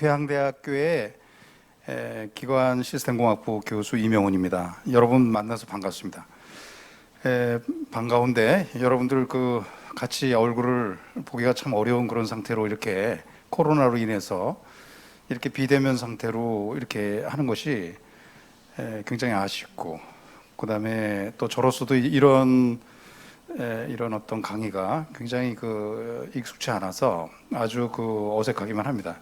한국해양대학교의 기관시스템공학부 교수 이명훈입니다. 여러분 만나서 반갑습니다. 반가운데 여러분들 같이 얼굴을 보기가 참 어려운 그런 상태로 이렇게 코로나로 인해서 이렇게 비대면 상태로 이렇게 하는 것이 굉장히 아쉽고, 그다음에 또 저로서도 이런 어떤 강의가 굉장히 익숙치 않아서 아주 어색하기만 합니다.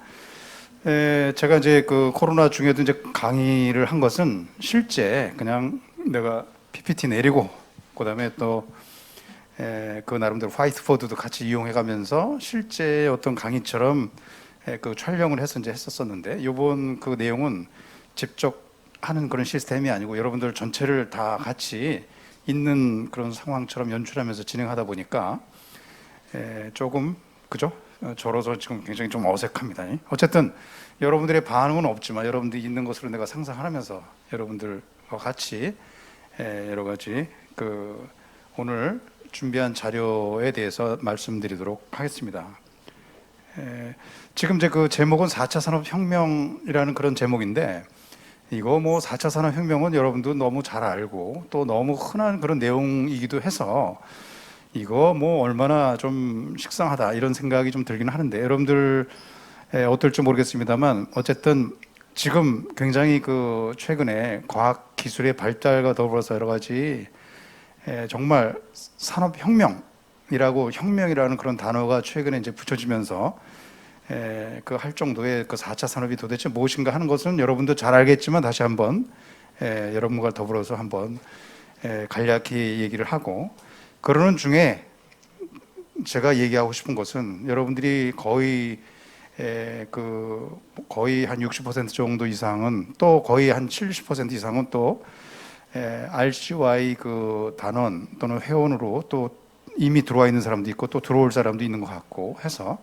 제가 이제 코로나 중에도 이제 강의를 한 것은 실제 그냥 내가 PPT 내리고, 그다음에 또 그 나름대로 화이트보드도 같이 이용해 가면서 실제 어떤 강의처럼 촬영을 해서 이제 했었었는데, 이번 내용은 직접 하는 그런 시스템이 아니고 여러분들 전체를 다 같이 있는 그런 상황처럼 연출하면서 진행하다 보니까 조금 그죠? 저로서 지금 굉장히 좀 어색합니다. 어쨌든 여러분들의 반응은 없지만 여러분들이 있는 것으로 내가 상상하면서 여러분들과 같이 여러 가지 오늘 준비한 자료에 대해서 말씀드리도록 하겠습니다. 지금 이제 제목은 4차 산업혁명이라는 그런 제목인데, 이거 4차 산업혁명은 여러분도 너무 잘 알고 또 너무 흔한 그런 내용이기도 해서 이거 얼마나 좀 식상하다 이런 생각이 좀 들긴 하는데, 여러분들 어떨지 모르겠습니다만 어쨌든 지금 굉장히 최근에 과학 기술의 발달과 더불어서 여러 가지 정말 산업혁명이라고, 혁명이라는 그런 단어가 최근에 이제 붙여지면서 할 정도의 4차 산업이 도대체 무엇인가 하는 것은 여러분도 잘 알겠지만 다시 한번 여러분과 더불어서 한번 간략히 얘기를 하고, 그러는 중에 제가 얘기하고 싶은 것은 여러분들이 거의 한 60% 정도 이상은, 또 거의 한 70% 이상은 또 RCY 단원 또는 회원으로 또 이미 들어와 있는 사람도 있고 또 들어올 사람도 있는 것 같고 해서,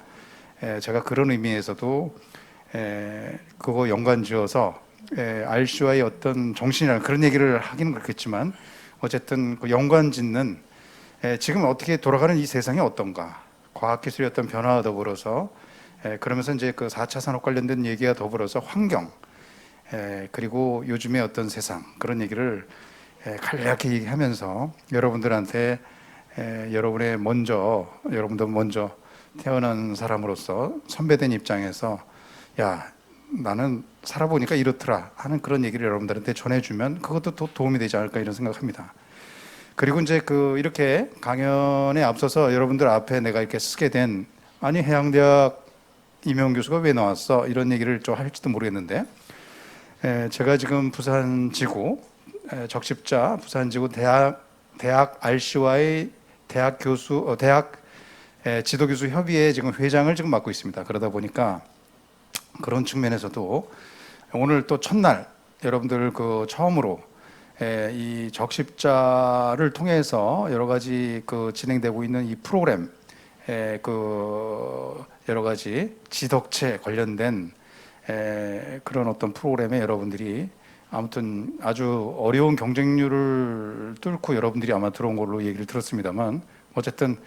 제가 그런 의미에서도 그거 연관지어서 RC와의 어떤 정신이라는 그런 얘기를 하기는 그렇겠지만, 어쨌든 연관짓는 지금 어떻게 돌아가는 이 세상이 어떤가, 과학기술의 어떤 변화와 더불어서 그러면서 이제 4차 산업 관련된 얘기와 더불어서 환경, 그리고 요즘의 어떤 세상, 그런 얘기를 간략히 얘기하면서 여러분들한테 여러분도 먼저 태어난 사람으로서 선배된 입장에서 야, 나는 살아보니까 이렇더라 하는 그런 얘기를 여러분들한테 전해주면 그것도 더 도움이 되지 않을까 이런 생각합니다. 그리고 이제 이렇게 강연에 앞서서 여러분들 앞에 내가 이렇게 쓰게 된, 아니 해양대학 이명훈 교수가 왜 나왔어 이런 얘기를 좀 할지도 모르겠는데, 제가 지금 부산지구 적십자 부산지구 대학 RC와의 대학 지도교수 협의회 지금 회장을 지금 맡고 있습니다. 그러다 보니까 그런 측면에서도 오늘 또 첫날 여러분들 처음으로 이 적십자를 통해서 여러 가지 진행되고 있는 이 프로그램, 여러 가지 지덕체 관련된 그런 어떤 프로그램에 여러분들이 아무튼 아주 어려운 경쟁률을 뚫고 여러분들이 아마 들어온 걸로 얘기를 들었습니다만, 어쨌든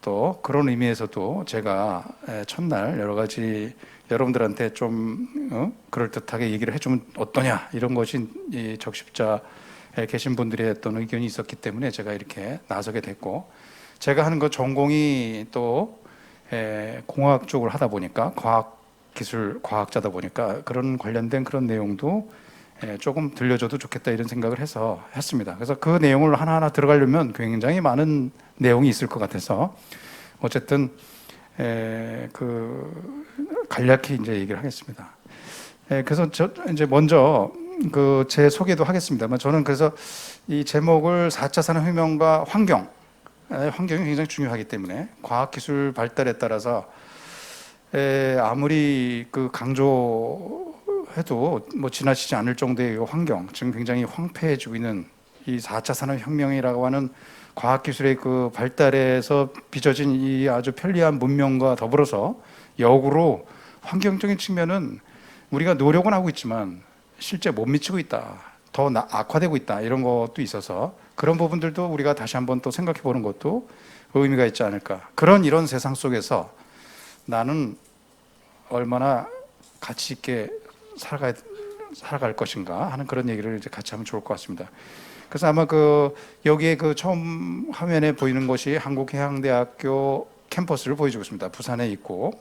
또 그런 의미에서도 제가 첫날 여러 가지 여러분들한테 좀 그럴듯하게 얘기를 해주면 어떠냐 이런 것이 이 적십자에 계신 분들의 어떤 의견이 있었기 때문에 제가 이렇게 나서게 됐고, 제가 하는 전공이 또 공학 쪽을 하다 보니까 과학기술 과학자다 보니까 그런 관련된 그런 내용도 조금 들려줘도 좋겠다 이런 생각을 해서 했습니다. 그래서 그 내용을 하나하나 들어가려면 굉장히 많은 내용이 있을 것 같아서 어쨌든 간략히 이제 얘기를 하겠습니다. 그래서 저 이제 먼저 제 소개도 하겠습니다만, 저는 그래서 이 제목을 4차 산업혁명과 환경이 굉장히 중요하기 때문에 과학기술 발달에 따라서 아무리 강조해도 지나치지 않을 정도의 환경, 지금 굉장히 황폐해지고 있는 이 4차 산업혁명이라고 하는 과학기술의 발달에서 빚어진 이 아주 편리한 문명과 더불어서 역으로 환경적인 측면은 우리가 노력은 하고 있지만 실제 못 미치고 있다, 더 악화되고 있다 이런 것도 있어서 그런 부분들도 우리가 다시 한번 또 생각해 보는 것도 의미가 있지 않을까. 이런 세상 속에서 나는 얼마나 가치 있게 살아갈 것인가 하는 그런 얘기를 이제 같이 하면 좋을 것 같습니다. 그래서 아마 여기에 처음 화면에 보이는 것이 한국해양대학교 캠퍼스를 보여주고 있습니다. 부산에 있고,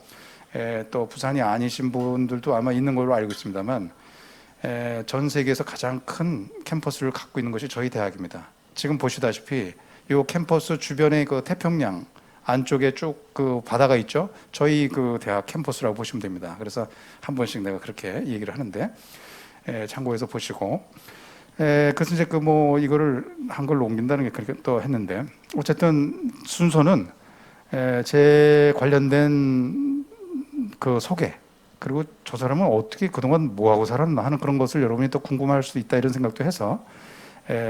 또 부산이 아니신 분들도 아마 있는 걸로 알고 있습니다만, 전 세계에서 가장 큰 캠퍼스를 갖고 있는 것이 저희 대학입니다. 지금 보시다시피 이 캠퍼스 주변에 태평양 안쪽에 쭉 바다가 있죠. 저희 대학 캠퍼스라고 보시면 됩니다. 그래서 한 번씩 내가 그렇게 얘기를 하는데 참고해서 보시고, 그래서 이제 이거를 한글로 옮긴다는 게 그렇게 또 했는데, 어쨌든 순서는 제 관련된 소개, 그리고 저 사람은 어떻게 그동안 뭐하고 살았나 하는 그런 것을 여러분이 또 궁금할 수 있다 이런 생각도 해서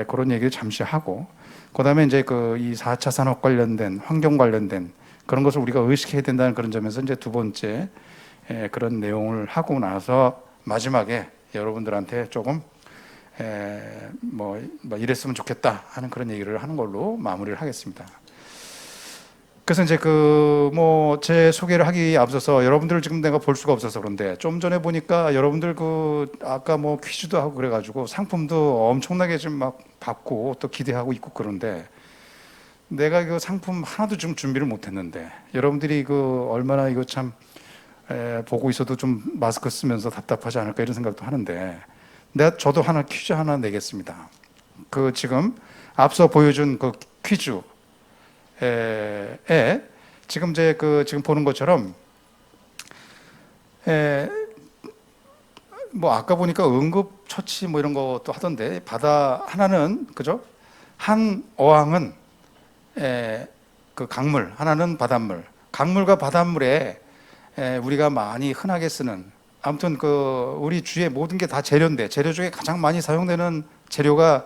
그런 얘기를 잠시 하고, 그 다음에 이제 이 4차 산업 관련된, 환경 관련된 그런 것을 우리가 의식해야 된다는 그런 점에서 이제 두 번째 그런 내용을 하고 나서 마지막에 여러분들한테 조금 뭐 이랬으면 좋겠다 하는 그런 얘기를 하는 걸로 마무리를 하겠습니다. 그래서 이제 제 소개를 하기 앞서서 여러분들을 지금 내가 볼 수가 없어서 그런데, 좀 전에 보니까 여러분들 아까 퀴즈도 하고 그래가지고 상품도 엄청나게 지금 막 받고 또 기대하고 있고 그런데, 내가 상품 하나도 좀 준비를 못했는데, 여러분들이 얼마나 이거 참 보고 있어도 좀 마스크 쓰면서 답답하지 않을까 이런 생각도 하는데, 저도 퀴즈 하나 내겠습니다. 지금 앞서 보여준 퀴즈 지금 지금 보는 것처럼 아까 보니까 응급처치 이런 것도 하던데, 바다 하나는 그죠? 한 어항은 강물, 하나는 바닷물. 강물과 바닷물에 우리가 많이 흔하게 쓰는, 아무튼 우리 주위에 모든 게 다 재료인데, 재료 중에 가장 많이 사용되는 재료가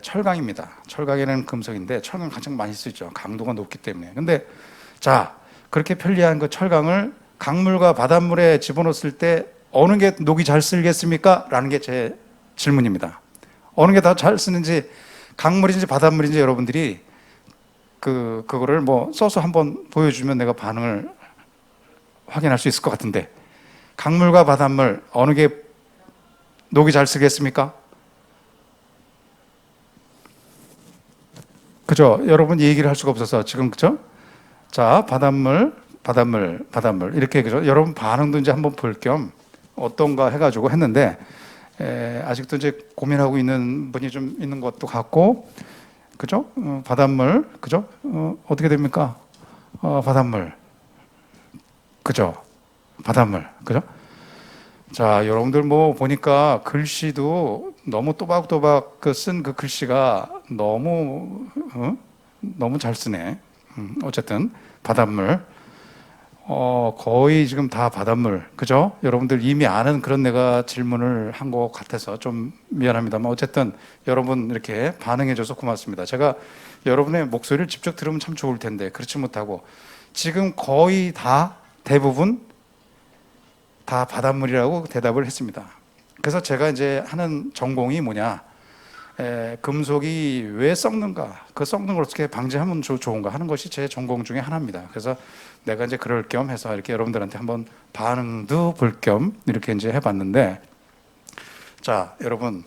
철강입니다. 철강에는 금속인데 철강 가장 많이 쓰죠. 강도가 높기 때문에. 근데 자, 그렇게 편리한 철강을 강물과 바닷물에 집어넣었을 때 어느 게 녹이 잘 쓸겠습니까? 라는 게 제 질문입니다. 어느 게 더 잘 쓰는지, 강물인지 바닷물인지 여러분들이 그거를 써서 한번 보여주면 내가 반응을 확인할 수 있을 것 같은데, 강물과 바닷물 어느 게 녹이 잘 쓰겠습니까? 그죠? 여러분 얘기를 할 수가 없어서 지금, 그죠? 자, 바닷물 이렇게, 그죠? 여러분 반응도 이제 한번 볼 겸 어떤가 해가지고 했는데, 아직도 이제 고민하고 있는 분이 좀 있는 것도 같고, 그죠? 바닷물, 그죠? 어떻게 됩니까? 바닷물, 그죠? 바닷물, 그죠? 자, 여러분들 보니까 글씨도 너무 또박또박 쓴 글씨가 너무 잘 쓰네. 어쨌든 바닷물, 거의 지금 다 바닷물, 그죠? 여러분들 이미 아는 그런 내가 질문을 한 것 같아서 좀 미안합니다만, 어쨌든 여러분 이렇게 반응해줘서 고맙습니다. 제가 여러분의 목소리를 직접 들으면 참 좋을 텐데 그렇지 못하고, 지금 거의 다 대부분 다 바닷물이라고 대답을 했습니다. 그래서 제가 이제 하는 전공이 뭐냐, 금속이 왜 썩는가, 그 썩는 걸 어떻게 방지하면 좋은가 하는 것이 제 전공 중에 하나입니다. 그래서 내가 이제 그럴 겸 해서 이렇게 여러분들한테 한번 반응도 볼 겸 이렇게 이제 해봤는데, 자, 여러분,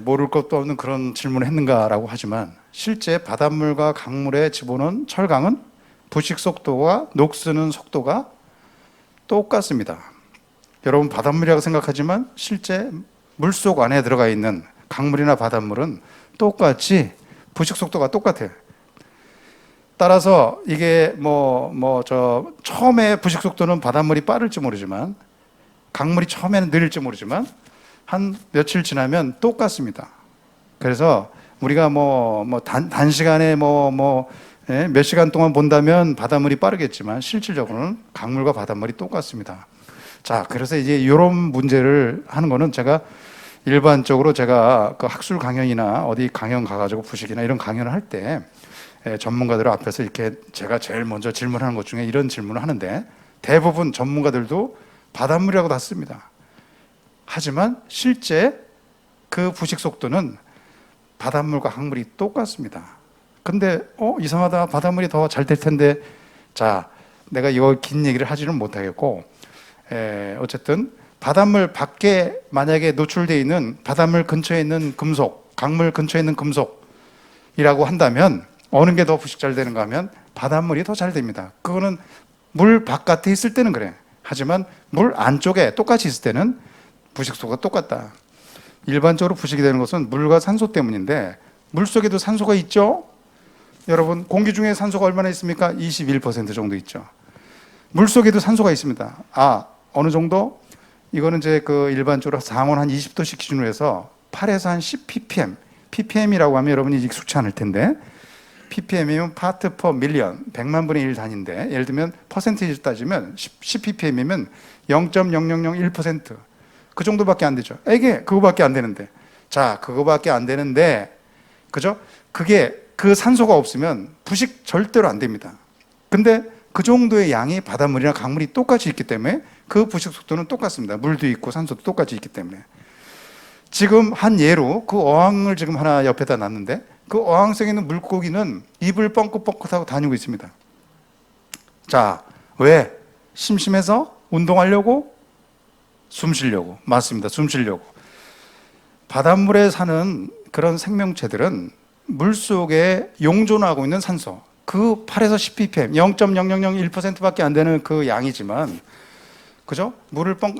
모를 것도 없는 그런 질문을 했는가라고 하지만, 실제 바닷물과 강물에 집어넣은 철강은 부식 속도와 녹쓰는 속도가 똑같습니다. 여러분 바닷물이라고 생각하지만 실제 물속 안에 들어가 있는 강물이나 바닷물은 똑같이 부식 속도가 똑같아요. 따라서 이게 처음에 부식 속도는 바닷물이 빠를지 모르지만, 강물이 처음에는 느릴지 모르지만 한 며칠 지나면 똑같습니다. 그래서 우리가 단시간에 몇 시간 동안 본다면 바닷물이 빠르겠지만 실질적으로는 강물과 바닷물이 똑같습니다. 자, 그래서 이제 이런 문제를 하는 거는, 제가 일반적으로 제가 학술 강연이나 어디 강연 가가지고 부식이나 이런 강연을 할 때 전문가들 앞에서 이렇게 제가 제일 먼저 질문하는 것 중에 이런 질문을 하는데, 대부분 전문가들도 바닷물이라고 다 씁니다. 하지만 실제 그 부식 속도는 바닷물과 강물이 똑같습니다. 근데 이상하다, 바닷물이 더 잘 될 텐데. 자, 내가 이거 긴 얘기를 하지는 못하겠고, 어쨌든 바닷물 밖에 만약에 노출되어 있는 바닷물 근처에 있는 금속, 강물 근처에 있는 금속이라고 한다면 어느 게 더 부식 잘 되는가 하면 바닷물이 더 잘 됩니다. 그거는 물 바깥에 있을 때는 그래. 하지만 물 안쪽에 똑같이 있을 때는 부식 속도가 똑같다. 일반적으로 부식이 되는 것은 물과 산소 때문인데, 물 속에도 산소가 있죠? 여러분, 공기 중에 산소가 얼마나 있습니까? 21% 정도 있죠. 물 속에도 산소가 있습니다. 어느 정도? 이거는 이제 그 일반적으로 상온 한 20도씩 기준으로 해서 8에서 한 10 ppm. ppm이라고 하면 여러분이 익숙치 않을 텐데, ppm이면 파트 퍼 밀리언, 100만 분의 1 단위인데, 예를 들면 퍼센테이지 따지면 10 ppm이면 0.0001%. 그 정도밖에 안 되죠. 이게 그거밖에 안 되는데. 자, 그거밖에 안 되는데, 그죠? 그게 그 산소가 없으면 부식 절대로 안 됩니다. 근데 그 정도의 양이 바닷물이나 강물이 똑같이 있기 때문에 그 부식 속도는 똑같습니다. 물도 있고 산소도 똑같이 있기 때문에. 지금 한 예로 그 어항을 지금 하나 옆에다 놨는데, 그 어항 속에 있는 물고기는 입을 뻥긋뻥긋하고 다니고 있습니다. 자, 왜? 심심해서 운동하려고? 숨 쉬려고. 맞습니다. 숨 쉬려고. 바닷물에 사는 그런 생명체들은 물속에 용존하고 있는 산소, 그 8에서 10 ppm, 0.0001%밖에 안 되는 그 양이지만, 그죠?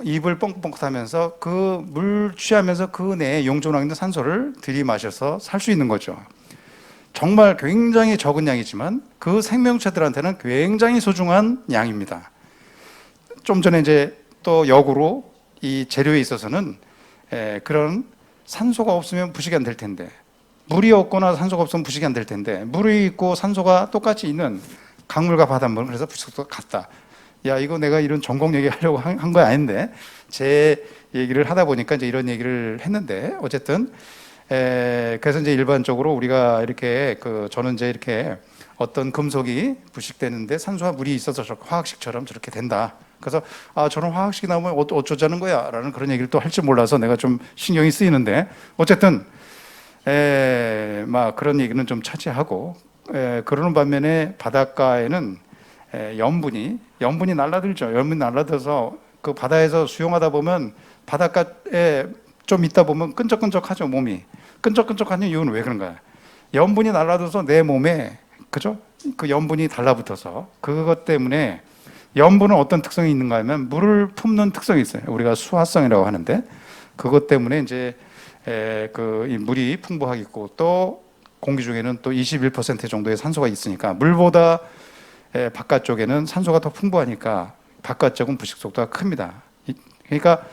입을 뻥긋뻥긋하면서 그 물 취하면서 그 내에 용존하고 있는 산소를 들이마셔서 살 수 있는 거죠. 정말 굉장히 적은 양이지만 그 생명체들한테는 굉장히 소중한 양입니다. 좀 전에 이제 또 역으로 이 재료에 있어서는 그런 산소가 없으면 부식이 안 될 텐데, 물이 없거나 산소가 없으면 부식이 안 될 텐데, 물이 있고 산소가 똑같이 있는 강물과 바닷물, 그래서 부식도 같다. 야, 이거 내가 이런 전공 얘기하려고 한 거 아닌데, 제 얘기를 하다 보니까 이제 이런 얘기를 했는데, 어쨌든 그래서 이제 일반적으로 우리가 이렇게 저는 이제 이렇게 어떤 금속이 부식되는데 산소와 물이 있어서 화학식처럼 저렇게 된다. 그래서 저런 화학식이 나오면 어쩌자는 거야 라는 그런 얘기를 또 할 줄 몰라서 내가 좀 신경이 쓰이는데, 어쨌든 막 그런 얘기는 좀 차치하고, 그러는 반면에 바닷가에는 염분이 날라들죠. 염분이 날라들어서 그 바다에서 수영하다 보면 바닷가에 좀 있다 보면 끈적끈적하죠. 몸이 끈적끈적하는 이유는 왜 그런가요? 염분이 날라들어서 내 몸에, 그죠? 그 염분이 달라붙어서, 그것 때문에 염분은 어떤 특성이 있는가 하면 물을 품는 특성이 있어요. 우리가 수화성이라고 하는데, 그것 때문에 이제 이 물이 풍부하겠고, 또 공기 중에는 또 21% 정도의 산소가 있으니까, 물보다 바깥쪽에는 산소가 더 풍부하니까 바깥쪽은 부식 속도가 큽니다. 그러니까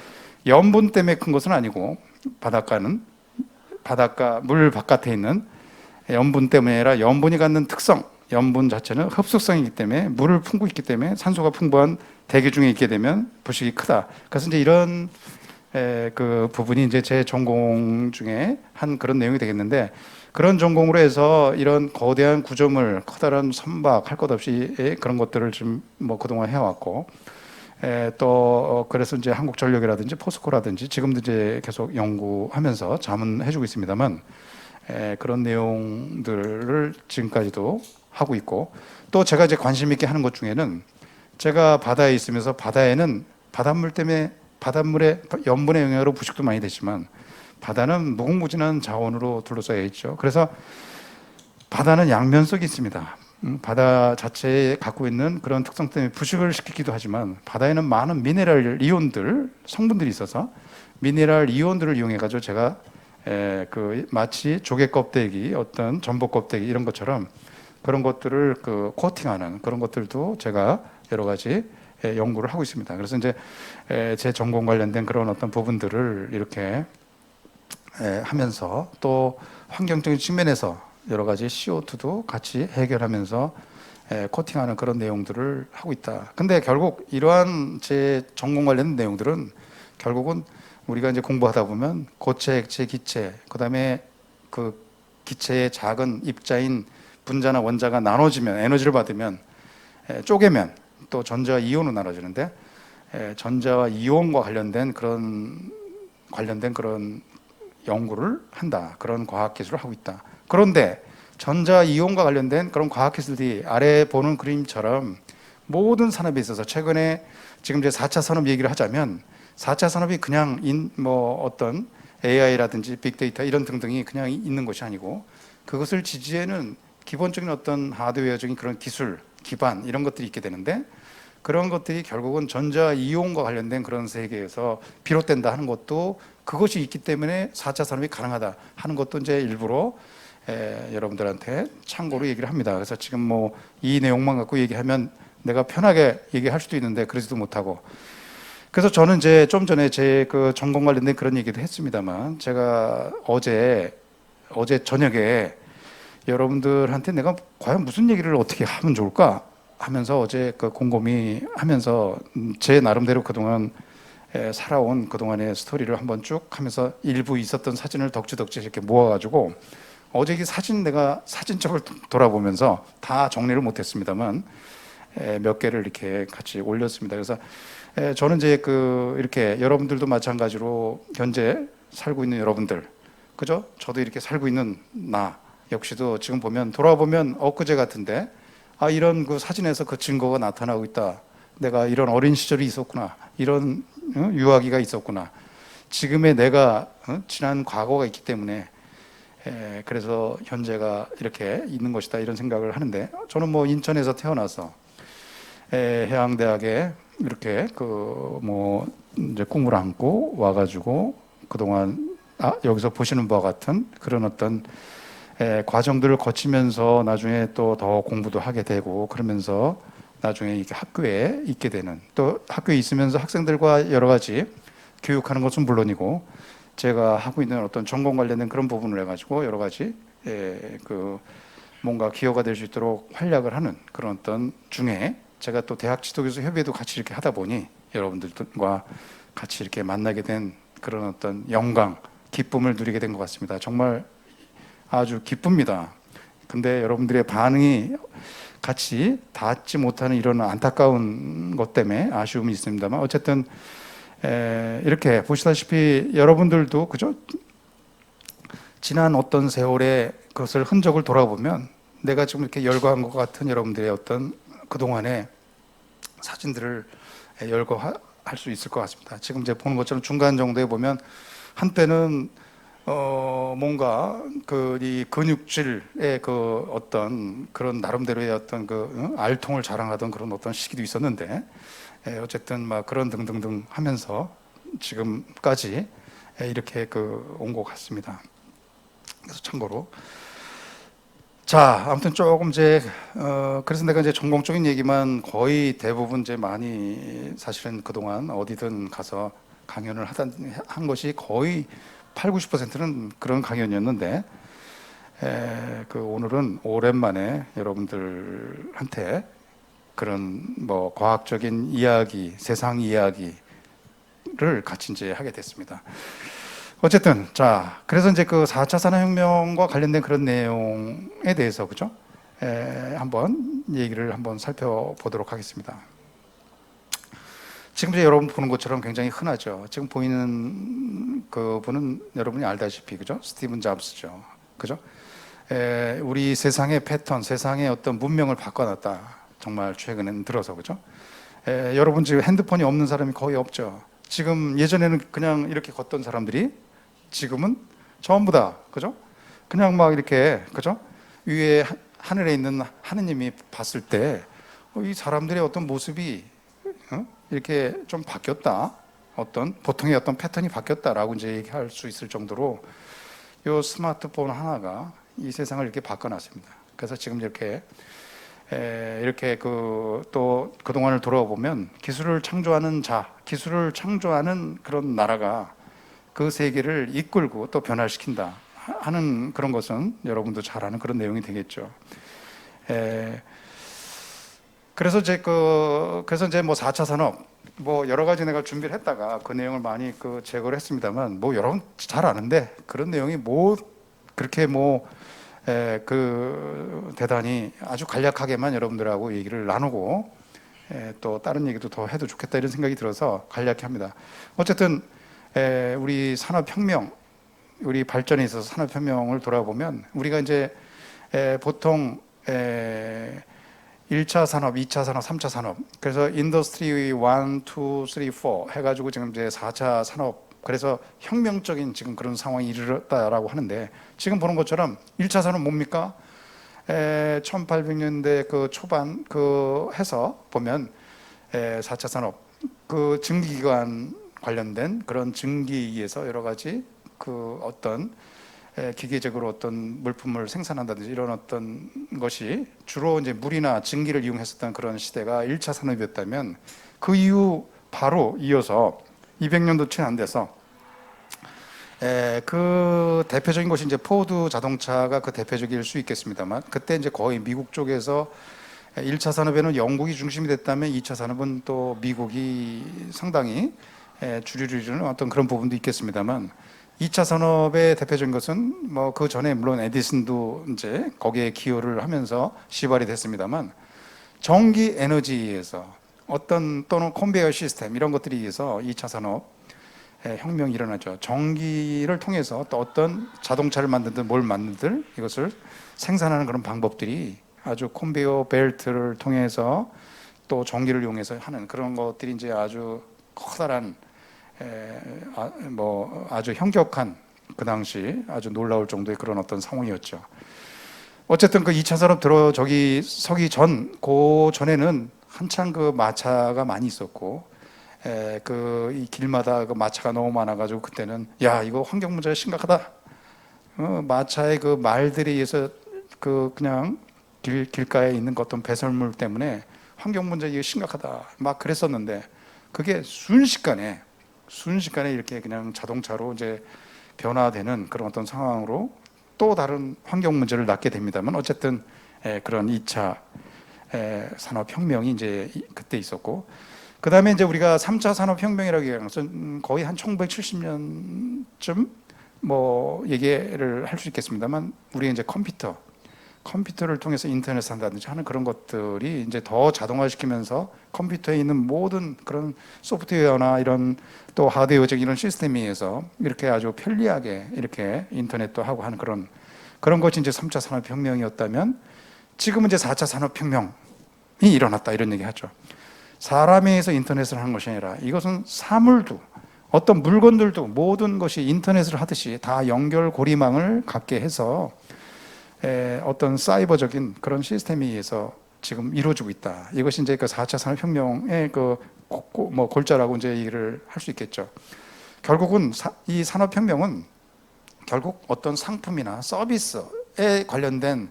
염분 때문에 큰 것은 아니고, 바닷가 물 바깥에 있는 염분 때문에 아니라 염분이 갖는 특성, 염분 자체는 흡수성이기 때문에, 물을 품고 있기 때문에 산소가 풍부한 대기 중에 있게 되면 부식이 크다. 그래서 이제 이런 그 부분이 이제 제 전공 중에 한 그런 내용이 되겠는데, 그런 전공으로 해서 이런 거대한 구조물, 커다란 선박 할 것 없이 그런 것들을 좀 뭐 그동안 해왔고, 또 그래서 이제 한국전력이라든지 포스코라든지 지금도 이제 계속 연구하면서 자문해주고 있습니다만, 그런 내용들을 지금까지도 하고 있고, 또 제가 이제 관심 있게 하는 것 중에는, 제가 바다에 있으면서 바다에는 바닷물 때문에 바닷물의 염분의 영향으로 부식도 많이 되지만, 바다는 무궁무진한 자원으로 둘러싸여 있죠. 그래서 바다는 양면성이 있습니다. 바다 자체에 갖고 있는 그런 특성 때문에 부식을 시키기도 하지만, 바다에는 많은 미네랄 이온들, 성분들이 있어서 미네랄 이온들을 이용해 가지고 제가 마치 조개 껍데기, 어떤 전복 껍데기 이런 것처럼 그런 것들을 코팅하는 그런 것들도 제가 여러 가지 연구를 하고 있습니다. 그래서 이제 제 전공 관련된 그런 어떤 부분들을 이렇게 하면서, 또 환경적인 측면에서 여러 가지 CO2도 같이 해결하면서 코팅하는 그런 내용들을 하고 있다. 근데 결국 이러한 제 전공 관련 내용들은 결국은 우리가 이제 공부하다 보면 고체, 액체, 기체, 그다음에 그 기체의 작은 입자인 분자나 원자가 나눠지면, 에너지를 받으면, 쪼개면 또 전자와 이온으로 나눠지는데, 전자와 이온과 관련된 그런 연구를 한다. 그런 과학 기술을 하고 있다. 그런데 전자 이온과 관련된 그런 과학 기술들이 아래 보는 그림처럼 모든 산업에 있어서 최근에 지금 이제 4차 산업 얘기를 하자면 4차 산업이 그냥 뭐 어떤 AI라든지 빅데이터 이런 등등이 그냥 있는 것이 아니고 그것을 지지하는 기본적인 어떤 하드웨어적인 그런 기술 기반 이런 것들이 있게 되는데 그런 것들이 결국은 전자 이용과 관련된 그런 세계에서 비롯된다 하는 것도 그것이 있기 때문에 4차 산업이 가능하다 하는 것도 이제 일부러 여러분들한테 참고로 얘기를 합니다. 그래서 지금 뭐 이 내용만 갖고 얘기하면 내가 편하게 얘기할 수도 있는데 그러지도 못하고 그래서 저는 이제 좀 전에 제 그 전공 관련된 그런 얘기도 했습니다만 제가 어제 저녁에 여러분들한테 내가 과연 무슨 얘기를 어떻게 하면 좋을까 하면서 어제 그 곰곰이 하면서 제 나름대로 그동안 살아온 그동안의 스토리를 한번 쭉 하면서 일부 있었던 사진을 덕지덕지 이렇게 모아가지고 어제 이 사진 내가 사진첩을 돌아보면서 다 정리를 못했습니다만 몇 개를 이렇게 같이 올렸습니다. 그래서 저는 이제 그 이렇게 여러분들도 마찬가지로 현재 살고 있는 여러분들, 그죠? 저도 이렇게 살고 있는 나 역시도 지금 보면 돌아보면 엊그제 같은데 아 이런 그 사진에서 그 증거가 나타나고 있다. 내가 이런 어린 시절이 있었구나. 이런 유아기가 있었구나. 지금의 내가 지난 과거가 있기 때문에 그래서 현재가 이렇게 있는 것이다 이런 생각을 하는데 저는 뭐 인천에서 태어나서 해양대학에 이렇게 그 뭐 이제 꿈을 안고 와가지고 그동안 여기서 보시는 바와 같은 그런 어떤 과정들을 거치면서 나중에 또 더 공부도 하게 되고 그러면서 나중에 이렇게 학교에 있게 되는 또 학교에 있으면서 학생들과 여러 가지 교육하는 것은 물론이고 제가 하고 있는 어떤 전공 관련된 그런 부분을 해가지고 여러 가지 그 뭔가 기여가 될 수 있도록 활약을 하는 그런 어떤 중에 제가 또 대학 지도교수 협의회도 같이 이렇게 하다 보니 여러분들과 같이 이렇게 만나게 된 그런 어떤 영광, 기쁨을 누리게 된 것 같습니다. 정말 아주 기쁩니다. 근데 여러분들의 반응이 같이 닿지 못하는 이런 안타까운 것 때문에 아쉬움이 있습니다만 어쨌든 이렇게 보시다시피 여러분들도 그죠? 지난 어떤 세월의 그것을 흔적을 돌아보면 내가 지금 이렇게 열거한 것 같은 여러분들의 어떤 그동안의 사진들을 열거할 수 있을 것 같습니다. 지금 이제 보는 것처럼 중간 정도에 보면 한때는 뭔가 그 이 근육질의 그 어떤 그런 나름대로의 어떤 그 알통을 자랑하던 그런 어떤 시기도 있었는데 어쨌든 막 그런 등등등 하면서 지금까지 이렇게 그 온 것 같습니다. 그래서 참고로 자 아무튼 조금 이제 그래서 내가 이제 전공적인 얘기만 거의 대부분 이제 많이 사실은 그동안 어디든 가서 강연을 한 것이 거의 8, 90%는 그런 강연이었는데 그 오늘은 오랜만에 여러분들한테 그런 뭐 과학적인 이야기, 세상 이야기를 같이 이제 하게 됐습니다. 어쨌든 자 그래서 이제 그 4차 산업혁명과 관련된 그런 내용에 대해서 그죠? 한번 얘기를 한번 살펴보도록 하겠습니다. 지금 이제 여러분 보는 것처럼 굉장히 흔하죠. 지금 보이는 그분은 여러분이 알다시피 그죠? 스티븐 잡스죠. 그죠? 우리 세상의 패턴, 세상의 어떤 문명을 바꿔놨다. 정말 최근엔 들어서 그죠? 여러분 지금 핸드폰이 없는 사람이 거의 없죠. 지금 예전에는 그냥 이렇게 걷던 사람들이 지금은 전부 다 그죠? 그냥 막 이렇게 그죠? 위에 하늘에 있는 하느님이 봤을 때 이 사람들의 어떤 모습이 이렇게 좀 바뀌었다. 어떤 보통의 어떤 패턴이 바뀌었다라고 이제 얘기할 수 있을 정도로 이 스마트폰 하나가 이 세상을 이렇게 바꿔놨습니다. 그래서 지금 이렇게 또 그동안을 돌아보면 기술을 창조하는 기술을 창조하는 그런 나라가 그 세계를 이끌고 또 변화시킨다 하는 그런 것은 여러분도 잘 아는 그런 내용이 되겠죠. 그래서 이제 뭐 4차 산업 뭐 여러 가지 내가 준비를 했다가 그 내용을 많이 그 제거를 했습니다만 뭐 여러분 잘 아는데 그런 내용이 뭐 그렇게 뭐 그 대단히 아주 간략하게만 여러분들하고 얘기를 나누고 또 다른 얘기도 더 해도 좋겠다 이런 생각이 들어서 간략히 합니다. 어쨌든 우리 산업혁명, 우리 발전에 있어서 산업혁명을 돌아보면 우리가 이제 보통 1차 산업, 2차 산업, 3차 산업. 그래서 인더스트리 1, 2, 3, 4 해가지고 지금 이제 4차 산업. 그래서 혁명적인 지금 그런 상황이 이르렀다라고 하는데 지금 보는 것처럼 1차 산업 뭡니까? 1800년대 그 초반 그 해서 보면 4차 산업 그 증기기관 관련된 그런 증기에서 여러 가지 그 어떤 기계적으로 어떤 물품을 생산한다든지 이런 어떤 것이 주로 이제 물이나 증기를 이용했었던 그런 시대가 1차 산업이었다면 그 이후 바로 이어서 200년도 채 안 돼서 그 대표적인 것이 이제 포드 자동차가 그 대표적일 수 있겠습니다만 그때 이제 거의 미국 쪽에서 1차 산업에는 영국이 중심이 됐다면 2차 산업은 또 미국이 상당히 주류를 이루는 어떤 그런 부분도 있겠습니다만 2차 산업의 대표적인 것은 뭐 그 전에 물론 에디슨도 이제 거기에 기여를 하면서 시발이 됐습니다만 전기 에너지에서 어떤 또는 컨베이어 시스템 이런 것들에 의해서 2차 산업 혁명이 일어나죠. 전기를 통해서 또 어떤 자동차를 만들든 뭘 만들든 이것을 생산하는 그런 방법들이 아주 컨베이어 벨트를 통해서 또 전기를 이용해서 하는 그런 것들이 이제 아주 커다란 뭐 아주 현격한 그 당시 아주 놀라울 정도의 그런 어떤 상황이었죠. 어쨌든 그 2차 산업 들어 저기 서기 전, 그 전에는 한창 그 마차가 많이 있었고, 그 이 길마다 그 마차가 너무 많아가지고 그때는 야 이거 환경 문제가 심각하다. 마차의 그 말들에 의해서 그 그냥 길가에 있는 그 어떤 배설물 때문에 환경 문제 이거 심각하다. 막 그랬었는데 그게 순식간에 이렇게 그냥 자동차로 이제 변화되는 그런 어떤 상황으로 또 다른 환경 문제를 낳게 됩니다만 어쨌든 그런 2차 산업혁명이 이제 그때 있었고 그 다음에 이제 우리가 3차 산업혁명이라고 얘기하는 것은 거의 한 1970년쯤 뭐 얘기를 할 수 있겠습니다만 우리가 이제 컴퓨터를 통해서 인터넷을 한다든지 하는 그런 것들이 이제 더 자동화시키면서 컴퓨터에 있는 모든 그런 소프트웨어나 이런 또 하드웨어적 이런 시스템에 의해서 이렇게 아주 편리하게 이렇게 인터넷도 하고 하는 그런 것이 이제 3차 산업혁명이었다면 지금은 이제 4차 산업혁명이 일어났다 이런 얘기 하죠. 사람에 의해서 인터넷을 하는 것이 아니라 이것은 사물도 어떤 물건들도 모든 것이 인터넷을 하듯이 다 연결고리망을 갖게 해서 어떤 사이버적인 그런 시스템에 의해서 지금 이루어지고 있다. 이것이 이제 그 4차 산업혁명의 그 뭐 골자라고 이제 얘기를 할 수 있겠죠. 결국은 이 산업혁명은 결국 어떤 상품이나 서비스에 관련된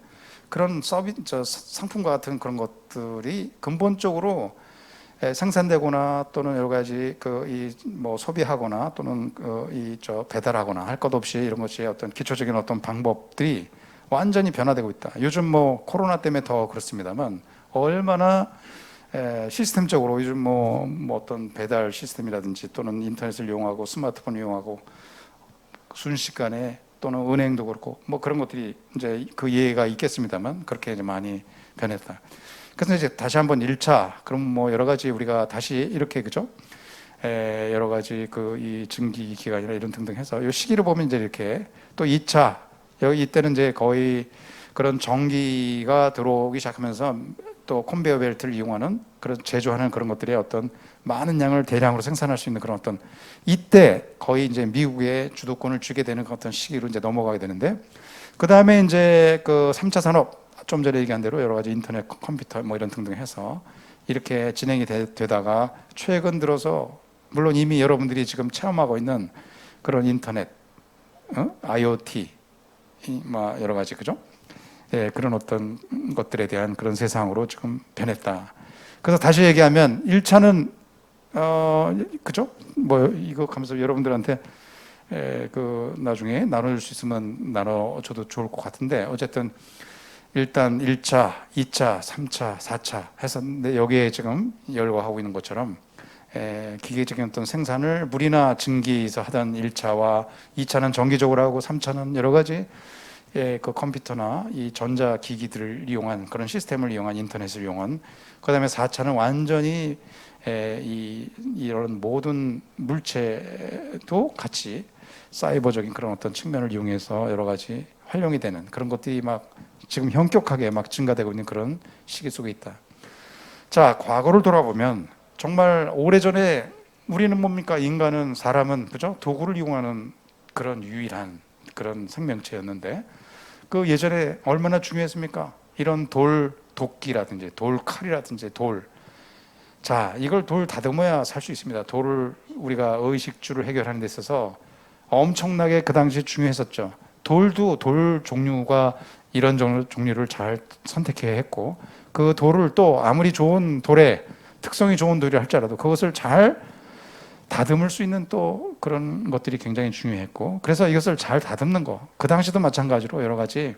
그런 상품과 같은 그런 것들이 근본적으로 생산되거나 또는 여러 가지 뭐 소비하거나 또는 배달하거나 할 것 없이 이런 것이 어떤 기초적인 어떤 방법들이 완전히 변화되고 있다. 요즘 뭐 코로나 때문에 더 그렇습니다만 얼마나 시스템적으로 요즘 뭐 어떤 배달 시스템이라든지 또는 인터넷을 이용하고 스마트폰을 이용하고 순식간에 또는 은행도 그렇고 뭐 그런 것들이 이제 그 예가 있겠습니다만 그렇게 이제 많이 변했다. 그래서 이제 다시 한번 1차 그럼 뭐 여러 가지 우리가 다시 이렇게 그죠? 여러 가지 이 증기 기관이나 이런 등등 해서 이 시기를 보면 이제 이렇게 또 2차 여기 이때는 이제 거의 그런 전기가 들어오기 시작하면서 또 컨베이어 벨트를 이용하는 그런 제조하는 그런 것들의 어떤 많은 양을 대량으로 생산할 수 있는 그런 어떤 이때 거의 이제 미국의 주도권을 쥐게 되는 어떤 시기로 이제 넘어가게 되는데 그 다음에 이제 그 3차 산업 좀 전에 얘기한 대로 여러 가지 인터넷, 컴퓨터 뭐 이런 등등 해서 이렇게 진행이 되다가 최근 들어서 물론 이미 여러분들이 지금 체험하고 있는 그런 인터넷, IoT, 뭐 여러 가지 그죠? 그런 어떤 것들에 대한 그런 세상으로 지금 변했다. 그래서 다시 얘기하면 1차는 그죠? 뭐 이거 하면서 여러분들한테 그 나중에 나눠줄 수 있으면 나눠줘도 좋을 것 같은데 어쨌든 일단 1차, 2차, 3차, 4차 해서 여기에 지금 열거하고 있는 것처럼 기계적인 어떤 생산을 물이나 증기에서 하던 1차와 2차는 전기적으로 하고 3차는 여러 가지 그 컴퓨터나 이 전자기기들을 이용한 그런 시스템을 이용한 인터넷을 이용한 그 다음에 4차는 완전히 이런 모든 물체도 같이 사이버적인 그런 어떤 측면을 이용해서 여러 가지 활용이 되는 그런 것들이 막 지금 현격하게 막 증가되고 있는 그런 시기 속에 있다. 자, 과거를 돌아보면 정말 오래전에 우리는 뭡니까? 인간은, 사람은, 그죠? 도구를 이용하는 그런 유일한 그런 생명체였는데, 그 예전에 얼마나 중요했습니까? 이런 돌 도끼라든지 돌 칼이라든지 돌. 자, 이걸 돌 다듬어야 살 수 있습니다. 돌을 우리가 의식주를 해결하는 데 있어서 엄청나게 그 당시 중요했었죠. 돌도 돌 종류가 이런 종류를 잘 선택해야 했고, 그 돌을 또 아무리 좋은 돌에 특성이 좋은 돌이 할지라도 그것을 잘 다듬을 수 있는 또 그런 것들이 굉장히 중요했고, 그래서 이것을 잘 다듬는 거, 그 당시도 마찬가지로 여러 가지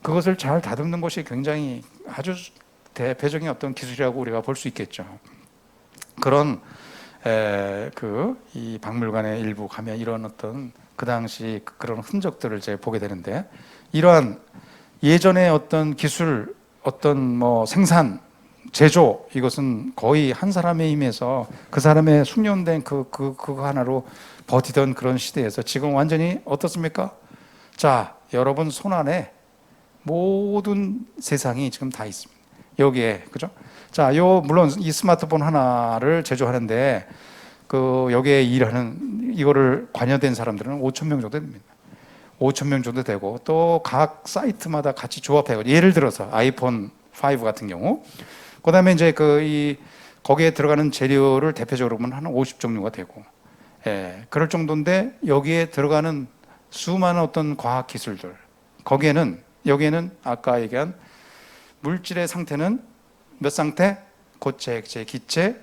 그것을 잘 다듬는 것이 굉장히 아주 대표적인 어떤 기술이라고 우리가 볼 수 있겠죠. 그런 이 박물관의 일부 가면 이런 어떤 그 당시 그런 흔적들을 제가 보게 되는데, 이러한 예전의 어떤 기술, 어떤 뭐 생산, 제조, 이것은 거의 한 사람의 힘에서 그 사람의 숙련된 그거 하나로 버티던 그런 시대에서 지금 완전히 어떻습니까? 자, 여러분 손 안에 모든 세상이 지금 다 있습니다. 여기에, 그죠? 자, 물론 이 스마트폰 하나를 제조하는데 여기에 일하는, 이거를 관여된 사람들은 5천 명 정도 됩니다. 5천 명 정도 되고, 또 각 사이트마다 같이 조합해요. 예를 들어서 아이폰 5 같은 경우, 그 다음에 이제 거기에 들어가는 재료를 대표적으로 보면 한 50종류가 되고, 그럴 정도인데, 여기에 들어가는 수많은 어떤 과학 기술들, 여기에는 아까 얘기한 물질의 상태는 몇 상태? 고체, 액체, 기체,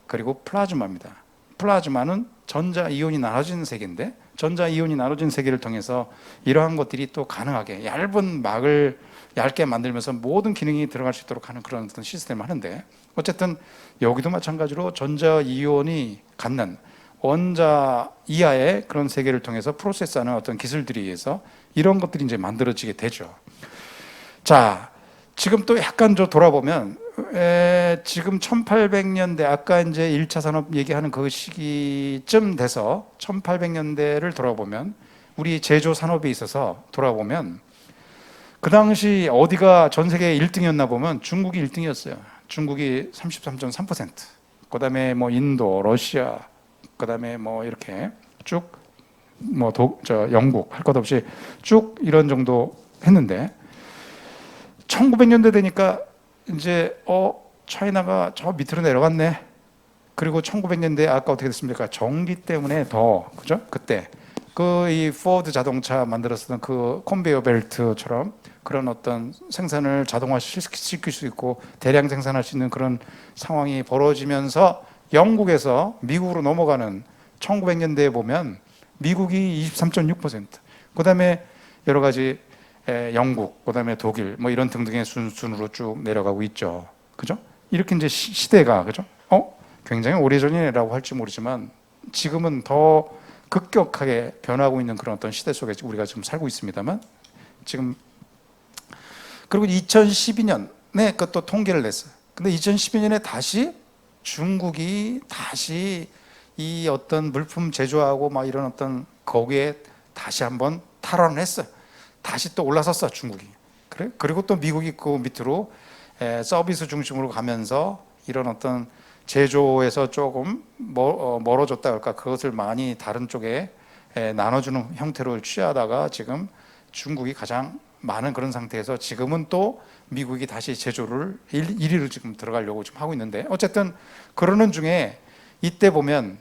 그리고 플라즈마입니다. 플라즈마는 전자 이온이 나눠진 세계인데, 전자 이온이 나눠진 세계를 통해서 이러한 것들이 또 가능하게 얇은 막을 얇게 만들면서 모든 기능이 들어갈 수 있도록 하는 그런 어떤 시스템을 하는데, 어쨌든 여기도 마찬가지로 전자 이온이 갖는 원자 이하의 그런 세계를 통해서 프로세스하는 어떤 기술들에 의해서 이런 것들이 이제 만들어지게 되죠. 자, 지금 또 약간 돌아보면 지금 1800년대, 아까 이제 1차 산업 얘기하는 그 시기쯤 돼서 1800년대를 돌아보면, 우리 제조 산업에 있어서 돌아보면 그 당시 어디가 전 세계 1등이었나 보면 중국이 1등이었어요. 중국이 33.3%. 그다음에 뭐 인도, 러시아, 그다음에 뭐 이렇게 쭉 뭐 영국 할 것 없이 쭉 이런 정도 했는데, 1900년대 되니까 이제 차이나가 저 밑으로 내려갔네. 그리고 1900년대 아까 어떻게 됐습니까? 전기 때문에 더, 그죠? 그때 이 포드 자동차 만들었던 그 컨베이어 벨트처럼 그런 어떤 생산을 자동화시킬 수 있고 대량 생산할 수 있는 그런 상황이 벌어지면서 영국에서 미국으로 넘어가는 1900년대에 보면 미국이 23.6%, 그다음에 여러 가지 영국, 그다음에 독일 뭐 이런 등등의 순으로 쭉 내려가고 있죠. 그죠? 이렇게 이제 시대가, 그죠? 굉장히 오래전이라고 할지 모르지만 지금은 더 급격하게 변하고 있는 그런 어떤 시대 속에 우리가 지금 살고 있습니다만, 지금 그리고 2012년에 그것도 통계를 냈어요. 근데 2012년에 다시 중국이 다시 이 어떤 물품 제조하고 막 이런 어떤 거기에 다시 한번 탈환을 했어요. 다시 또 올라섰어 중국이. 그래? 그리고 또 미국이 그 밑으로 서비스 중심으로 가면서 이런 어떤 제조에서 조금 멀어졌다 할까, 그것을 많이 다른 쪽에 나눠주는 형태로 취하다가 지금 중국이 가장 많은 그런 상태에서 지금은 또 미국이 다시 제조를 1위로 지금 들어가려고 지금 하고 있는데, 어쨌든 그러는 중에 이때 보면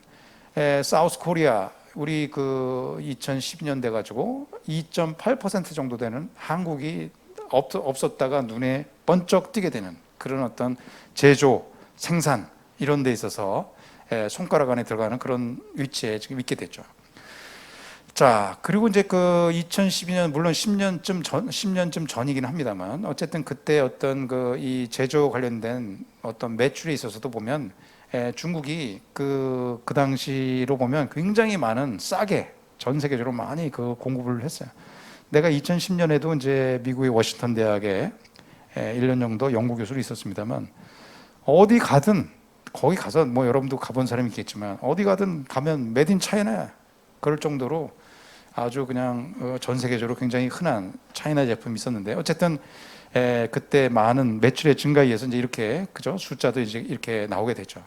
사우스 코리아, 우리 2012년 돼 가지고 2.8% 정도 되는 한국이 없었다가 눈에 번쩍 띄게 되는 그런 어떤 제조, 생산 이런 데 있어서 손가락 안에 들어가는 그런 위치에 지금 있게 됐죠. 자, 그리고 이제 2012년, 물론 10년쯤 전이긴 합니다만, 어쨌든 그때 어떤 이 제조 관련된 어떤 매출에 있어서도 보면 중국이 그 당시로 보면 굉장히 많은 싸게 전 세계적으로 많이 공급을 했어요. 내가 2010년에도 이제 미국의 워싱턴 대학에 1년 정도 연구 교수로 있었습니다만, 어디 가든 거기 가서 여러분도 가본 사람이 있겠지만 어디 가든 가면 메드 인 차이나 그럴 정도로 아주 그냥 전 세계적으로 굉장히 흔한 차이나 제품이 있었는데 어쨌든 그때 많은 매출의 증가에 의해서 이제 이렇게 그죠 숫자도 이제 이렇게 나오게 됐죠.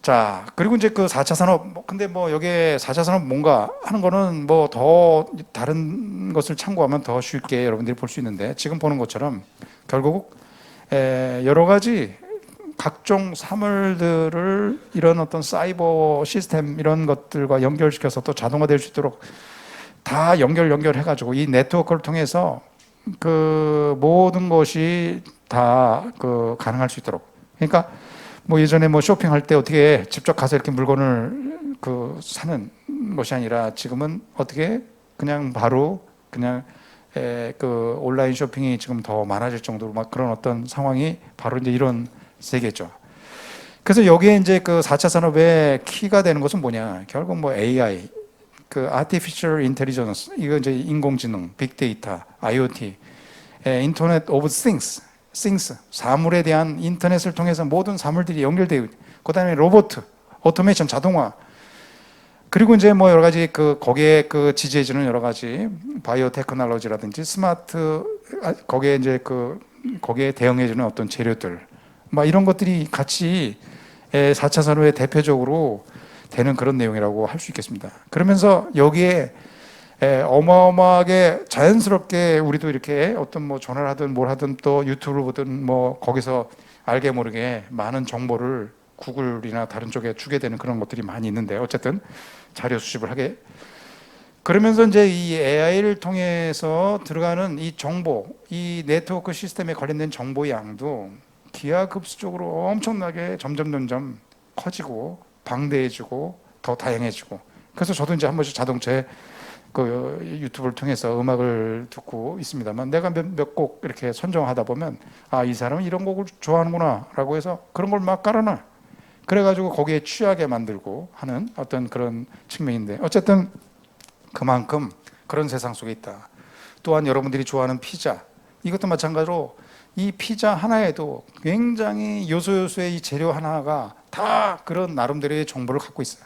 자, 그리고 이제 그 4차 산업, 근데 뭐 여기에 4차 산업 뭔가 하는 거는 뭐 더 다른 것을 참고하면 더 쉽게 여러분들이 볼 수 있는데 지금 보는 것처럼 결국 여러 가지 각종 사물들을 이런 어떤 사이버 시스템 이런 것들과 연결시켜서 또 자동화될 수 있도록 다 연결해가지고 이 네트워크를 통해서 그 모든 것이 다 그 가능할 수 있도록. 그러니까 뭐 예전에 뭐 쇼핑할 때 어떻게 직접 가서 이렇게 물건을 그 사는 것이 아니라 지금은 어떻게 그냥 바로 그냥 그 온라인 쇼핑이 지금 더 많아질 정도로 막 그런 어떤 상황이 바로 이제 이런 세계죠. 그래서 여기에 이제 그 4차 산업의 키가 되는 것은 뭐냐? 결국 뭐 AI, 그 Artificial Intelligence, 이거 이제 인공지능, 빅데이터, IoT, 인터넷 오브 things, 사물에 대한 인터넷을 통해서 모든 사물들이 연결되어, 그다음에 로봇, 오토메이션, 자동화, 그리고 이제 뭐 여러 가지 그 거기에 그 지지해주는 여러 가지 바이오 테크놀로지라든지 스마트, 거기에 이제 그 거기에 대응해주는 어떤 재료들, 막 이런 것들이 같이 4차 산업의 대표적으로 되는 그런 내용이라고 할 수 있겠습니다. 그러면서 여기에 어마어마하게 자연스럽게 우리도 이렇게 어떤 뭐 전화를 하든 뭘 하든 또 유튜브를 보든 뭐 거기서 알게 모르게 많은 정보를 구글이나 다른 쪽에 주게 되는 그런 것들이 많이 있는데 어쨌든 자료 수집을 하게, 그러면서 이제 이 AI를 통해서 들어가는 이 정보, 이 네트워크 시스템에 관련된 정보의 양도 기하급수적으로 엄청나게 점점 커지고 방대해지고 더 다양해지고, 그래서 저도 이제 한 번씩 자동차에 그 유튜브를 통해서 음악을 듣고 있습니다만 내가 몇 곡 이렇게 선정하다 보면 아, 이 사람은 이런 곡을 좋아하는구나 라고 해서 그런 걸 막 깔아놔. 그래가지고 거기에 취하게 만들고 하는 어떤 그런 측면인데 어쨌든 그만큼 그런 세상 속에 있다. 또한 여러분들이 좋아하는 피자, 이것도 마찬가지로 이 피자 하나에도 굉장히 요소의 이 재료 하나가 다 그런 나름대로의 정보를 갖고 있어요.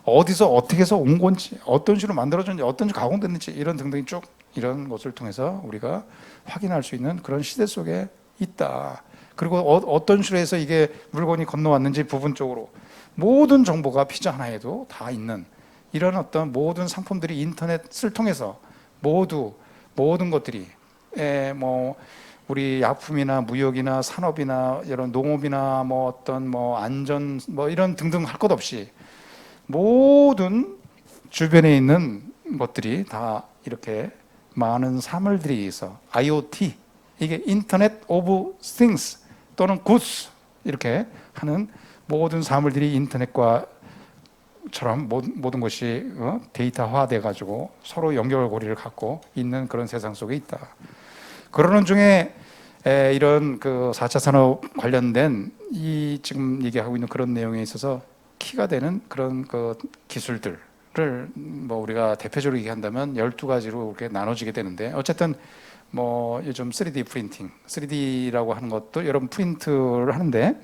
어디서 어떻게 해서 온 건지, 어떤 식으로 만들어졌는지, 어떤 식으로 가공됐는지 이런 등등이 쭉 이런 것을 통해서 우리가 확인할 수 있는 그런 시대 속에 있다. 그리고 어떤 식으로 해서 이게 물건이 건너왔는지 부분적으로 모든 정보가 피자 하나에도 다 있는 이런 어떤 모든 상품들이 인터넷을 통해서 모든 것들이 뭐 우리 약품이나 무역이나 산업이나 이런 농업이나 뭐 어떤 뭐 안전 뭐 이런 등등 할 것 없이 모든 주변에 있는 것들이 다 이렇게 많은 사물들이 있어. IoT, 이게 인터넷 오브 띵스 또는 굿스 이렇게 하는 모든 사물들이 인터넷과 처럼 모든 것이 데이터화돼 가지고 서로 연결고리를 갖고 있는 그런 세상 속에 있다. 그러는 중에 이런 그 4차 산업 관련된 이 지금 얘기하고 있는 그런 내용에 있어서 키가 되는 그런 그 기술들을 뭐 우리가 대표적으로 얘기한다면 12가지로 이렇게 나눠지게 되는데 어쨌든 뭐 요즘 3D 프린팅, 3D라고 하는 것도 여러분 프린트를 하는데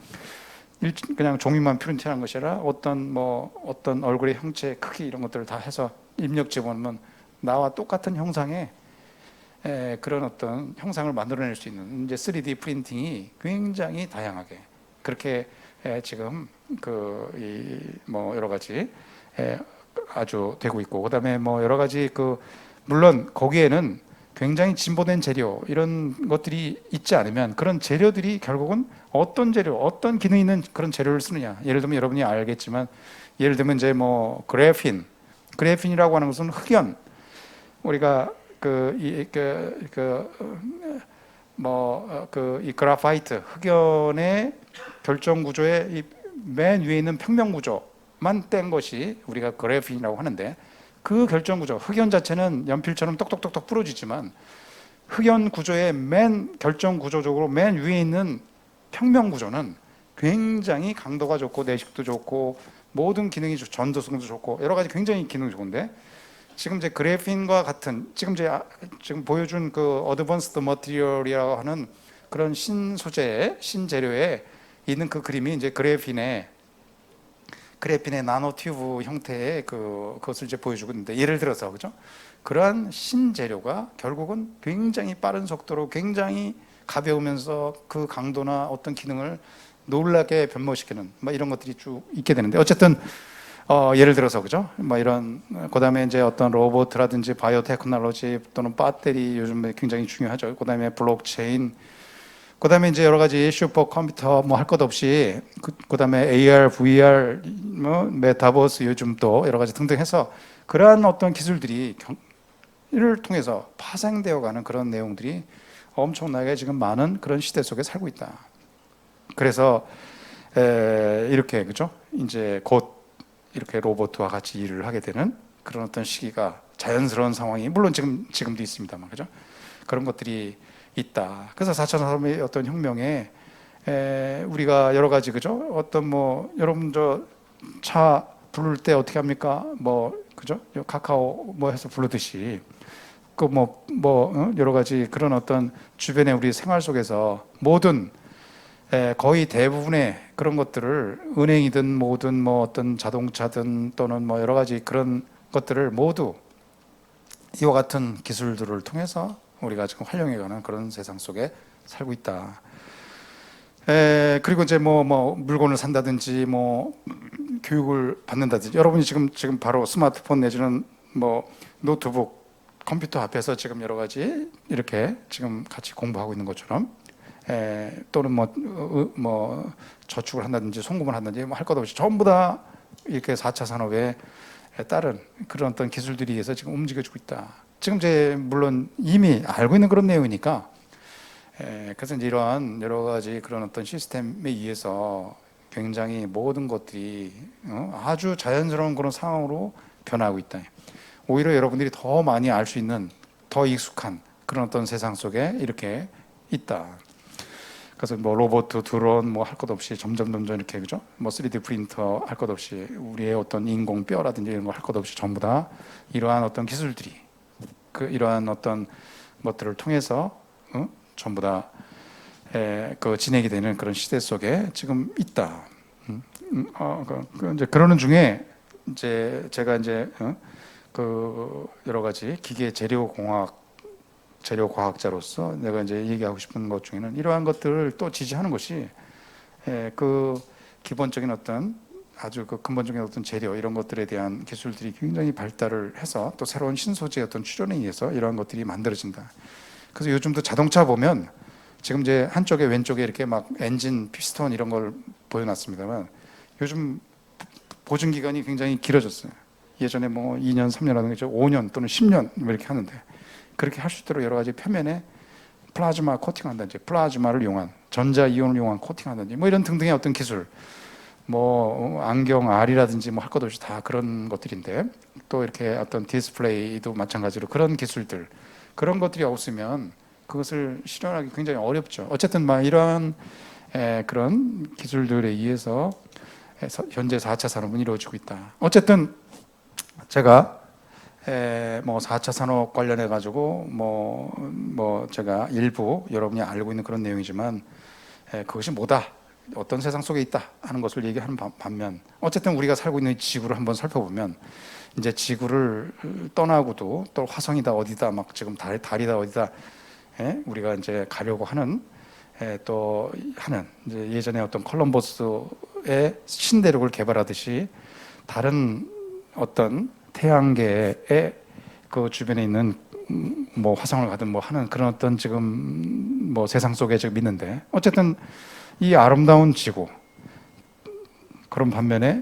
그냥 종이만 프린트하는 것이 아니라 어떤 얼굴의 형체, 크기 이런 것들을 다 해서 입력 집어넣으면 나와 똑같은 형상의 그런 어떤 형상을 만들어낼 수 있는 이제 3D 프린팅이 굉장히 다양하게 그렇게 지금 뭐 여러 가지 아주 되고 있고, 그다음에 뭐 여러 가지 물론 거기에는 굉장히 진보된 재료 이런 것들이 있지 않으면 그런 재료들이 결국은 어떤 재료, 어떤 기능이 있는 그런 재료를 쓰느냐. 예를 들면 여러분이 알겠지만 예를 들면 이제 뭐 그래핀이라고 하는 것은 흑연, 우리가 이 그라파이트 흑연의 결정 구조의 맨 위에 있는 평면 구조만 뗀 것이 우리가 그래핀이라고 하는데, 그 결정 구조, 흑연 자체는 연필처럼 똑똑똑똑 부러지지만 흑연 구조의 맨 결정 구조적으로 맨 위에 있는 평면 구조는 굉장히 강도가 좋고 내식도 좋고 모든 기능이 전도성도 좋고 여러 가지 굉장히 기능이 좋은데, 지금 이제 그래핀과 같은 지금 보여준 그 어드밴스드 머티리얼이라고 하는 그런 신소재, 신재료에 있는 그 그림이 이제 그래핀의 그래핀의 나노튜브 형태의 그것을 이제 보여주고 있는데, 예를 들어서 그죠? 그러한 신재료가 결국은 굉장히 빠른 속도로 굉장히 가벼우면서 그 강도나 어떤 기능을 놀랍게 변모시키는 뭐 이런 것들이 쭉 있게 되는데, 어쨌든 예를 들어서 그죠? 뭐 이런, 그다음에 이제 어떤 로봇이라든지 바이오 테크놀로지 또는 배터리 요즘에 굉장히 중요하죠. 그다음에 블록체인, 그다음에 이제 여러 가지 슈퍼 컴퓨터 뭐 할 것 없이, 그다음에 AR, VR, 뭐 메타버스 요즘 또 여러 가지 등등 해서 그러한 어떤 기술들이 이를 통해서 파생되어 가는 그런 내용들이 엄청나게 지금 많은 그런 시대 속에 살고 있다. 그래서 이렇게 그죠? 이제 곧 이렇게 로봇과 같이 일을 하게 되는 그런 어떤 시기가 자연스러운 상황이 물론 지금도 있습니다만 그죠? 그런 것들이 있다. 그래서 4차 산업의 어떤 혁명에 우리가 여러 가지 그죠? 어떤 뭐 여러분 저 차 부를 때 어떻게 합니까? 뭐 그죠? 카카오 뭐 해서 부르듯이 그 여러 가지 그런 어떤 주변의 우리 생활 속에서 모든 거의 대부분의 그런 것들을 은행이든 뭐든 뭐 어떤 자동차든 또는 뭐 여러 가지 그런 것들을 모두 이와 같은 기술들을 통해서 우리가 지금 활용해가는 그런 세상 속에 살고 있다. 그리고 이제 뭐 물건을 산다든지 뭐 교육을 받는다든지, 여러분이 지금 바로 스마트폰 내지는 뭐 노트북 컴퓨터 앞에서 지금 여러 가지 이렇게 지금 같이 공부하고 있는 것처럼, 또는 뭐 저축을 한다든지 송금을 한다든지 뭐 할 것 없이 전부 다 이렇게 4차 산업에 따른 그런 어떤 기술들에 의해서 지금 움직여지고 있다. 지금 이제 물론 이미 알고 있는 그런 내용이니까, 그래서 이제 이러한 여러 가지 그런 어떤 시스템에 의해서 굉장히 모든 것들이 아주 자연스러운 그런 상황으로 변하고 있다. 오히려 여러분들이 더 많이 알 수 있는, 더 익숙한 그런 어떤 세상 속에 이렇게 있다. 그래서 뭐 로봇, 드론 뭐 할 것 없이 점점 이렇게 그죠? 뭐 3D 프린터 할 것 없이 우리의 어떤 인공 뼈라든지 이런 거 할 것 없이 전부 다 이러한 어떤 기술들이 이러한 어떤 것들을 통해서 전부 다 진행이 되는 그런 시대 속에 지금 있다. 이제 그러는 중에 이제 제가 이제 그 여러 가지 기계 재료 과학자로서 내가 이제 얘기하고 싶은 것 중에는 이러한 것들을 또 지지하는 것이 그 기본적인 어떤 아주 그 근본적인 어떤 재료 이런 것들에 대한 기술들이 굉장히 발달을 해서 또 새로운 신소재의 어떤 출현에 의해서 이러한 것들이 만들어진다. 그래서 요즘도 자동차 보면 지금 이제 한쪽에 왼쪽에 이렇게 막 엔진 피스톤 이런 걸 보여놨습니다만, 요즘 보증 기간이 굉장히 길어졌어요. 예전에 뭐 2년, 3년 하던 게 5년 또는 10년 뭐 이렇게 하는데, 그렇게 할 수 있도록 여러 가지 표면에 플라즈마 코팅한다든지 플라즈마를 이용한 전자 이온을 이용한 코팅한다든지 뭐 이런 등등의 어떤 기술, 뭐 안경 알이라든지 뭐 할 것 없이 다 그런 것들인데, 또 이렇게 어떤 디스플레이도 마찬가지로 그런 기술들, 그런 것들이 없으면 그것을 실현하기 굉장히 어렵죠. 어쨌든 막 이러한 그런 기술들에 의해서 현재 4차 산업은 이루어지고 있다. 어쨌든 제가 뭐 4차 산업 관련해 가지고 뭐 제가 일부 여러분이 알고 있는 그런 내용이지만, 그것이 뭐다, 어떤 세상 속에 있다 하는 것을 얘기하는 반면, 어쨌든 우리가 살고 있는 지구를 한번 살펴보면 이제 지구를 떠나고도 또 화성이다 어디다 막 지금 달이다 어디다 우리가 이제 가려고 하는, 또 하는 이제 예전에 어떤 콜럼버스의 신대륙을 개발하듯이 다른 어떤 태양계의 그 주변에 있는 뭐 화성을 가든 뭐 하는 그런 어떤 지금 뭐 세상 속에 지금 있는데, 어쨌든 이 아름다운 지구, 그런 반면에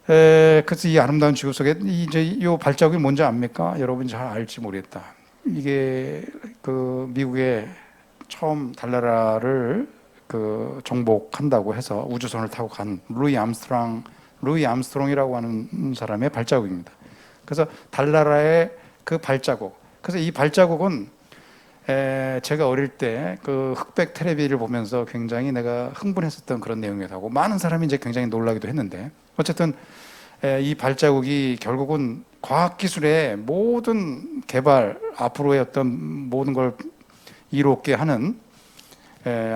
그래서 이 아름다운 지구 속에 이제 이 발자국이 뭔지 압니까? 여러분 잘 알지 모르겠다. 이게 그 미국의 처음 달나라를 그 정복한다고 해서 우주선을 타고 간 루이 암스트롱이라고 하는 사람의 발자국입니다. 그래서 달나라의 그 발자국. 그래서 이 발자국은 제가 어릴 때 그 흑백 텔레비를 보면서 굉장히 내가 흥분했었던 그런 내용이라고 많은 사람이 이제 굉장히 놀라기도 했는데, 어쨌든 이 발자국이 결국은 과학기술의 모든 개발, 앞으로의 어떤 모든 걸 이롭게 하는,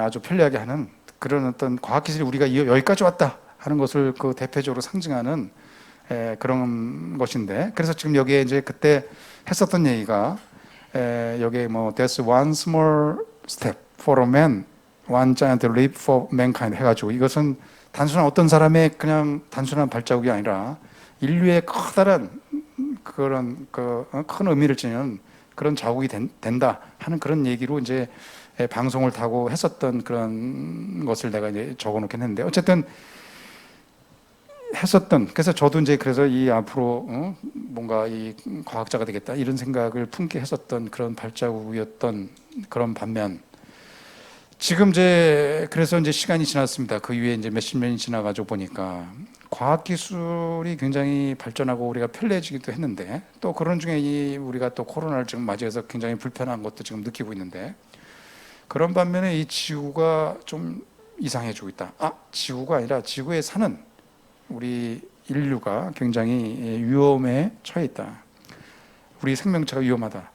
아주 편리하게 하는 그런 어떤 과학기술이 우리가 여기까지 왔다 하는 것을 그 대표적으로 상징하는 그런 것인데, 그래서 지금 여기에 이제 그때 했었던 얘기가 여기에 뭐 There's one small step for a man, one giant leap for mankind 해가지고 이것은 단순한 어떤 사람의 그냥 단순한 발자국이 아니라 인류의 커다란 그런 큰 의미를 지니는 그런 자국이 된다 하는 그런 얘기로 이제 방송을 타고 했었던 그런 것을 내가 이제 적어놓긴 했는데, 어쨌든 그래서 저도 이제 그래서 이 앞으로 뭔가 이 과학자가 되겠다 이런 생각을 품게 했었던 그런 발자국이었던 그런 반면, 지금 이제 그래서 이제 시간이 지났습니다. 그 이후에 이제 몇십 년이 지나가지고 보니까 과학 기술이 굉장히 발전하고 우리가 편리해지기도 했는데, 또 그런 중에 이 우리가 또 코로나를 지금 맞이해서 굉장히 불편한 것도 지금 느끼고 있는데, 그런 반면에 이 지구가 좀 이상해지고 있다. 지구가 아니라 지구에 사는 우리 인류가 굉장히 위험에 처해 있다. 우리 생명체가 위험하다.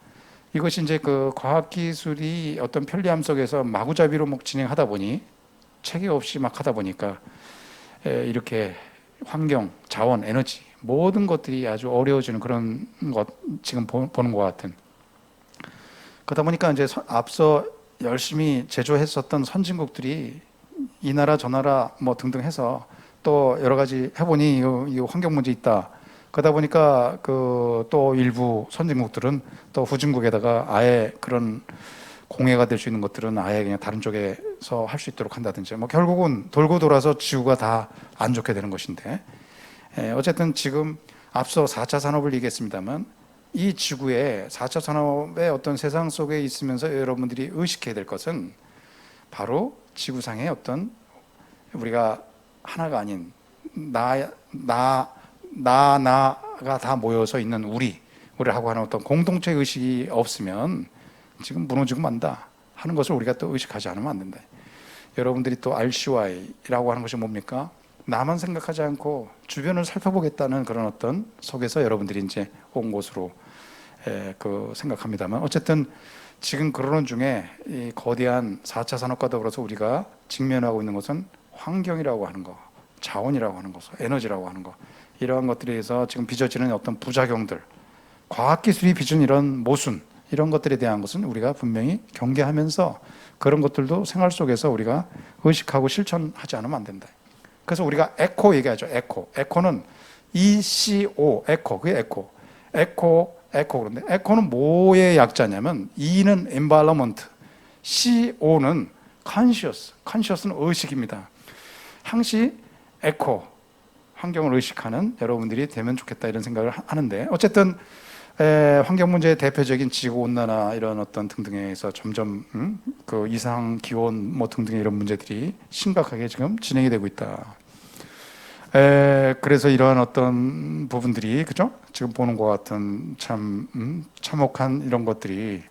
이것이 이제 그 과학 기술이 어떤 편리함 속에서 마구잡이로 막 진행하다 보니, 체계 없이 막 하다 보니까 이렇게 환경, 자원, 에너지 모든 것들이 아주 어려워지는 그런 것 지금 보는 것 같은. 그러다 보니까 이제 앞서 열심히 제조했었던 선진국들이 이 나라 저 나라 뭐 등등 해서 또 여러 가지 해보니 이 환경 문제 있다. 그러다 보니까 그 또 일부 선진국들은 또 후진국에다가 아예 그런 공해가 될 수 있는 것들은 아예 그냥 다른 쪽에서 할 수 있도록 한다든지, 뭐 결국은 돌고 돌아서 지구가 다 안 좋게 되는 것인데, 어쨌든 지금 앞서 4차 산업을 얘기했습니다만, 이 지구의 4차 산업의 어떤 세상 속에 있으면서 여러분들이 의식해야 될 것은 바로 지구상의 어떤 우리가 하나가 아닌 나가 다 모여서 있는 우리라고 하는 어떤 공동체 의식이 없으면 지금 무너지고 만다 하는 것을 우리가 또 의식하지 않으면 안 된다. 여러분들이 또 RCY라고 하는 것이 뭡니까? 나만 생각하지 않고 주변을 살펴보겠다는 그런 어떤 속에서 여러분들이 이제 온 것으로 생각합니다만, 어쨌든 지금 그러는 중에 이 거대한 4차 산업과 더불어서 우리가 직면하고 있는 것은 환경이라고 하는 거, 자원이라고 하는 것, 에너지라고 하는 것, 이러한 것들에 대해서 지금 빚어지는 어떤 부작용들, 과학기술이 빚은 이런 모순, 이런 것들에 대한 것은 우리가 분명히 경계하면서 그런 것들도 생활 속에서 우리가 의식하고 실천하지 않으면 안 된다. 그래서 우리가 에코 얘기하죠. 에코는 ECO, 에코, 그게 에코. 그런데 에코는 뭐의 약자냐면 E는 environment, CO는 conscious는 의식입니다. 항시 에코, 환경을 의식하는 여러분들이 되면 좋겠다 이런 생각을 하는데, 어쨌든 환경 문제의 대표적인 지구 온난화 이런 어떤 등등에서 점점 그 이상 기온 뭐 등등의 이런 문제들이 심각하게 지금 진행이 되고 있다. 그래서 이러한 어떤 부분들이 그죠? 지금 보는 것 같은 참 참혹한 이런 것들이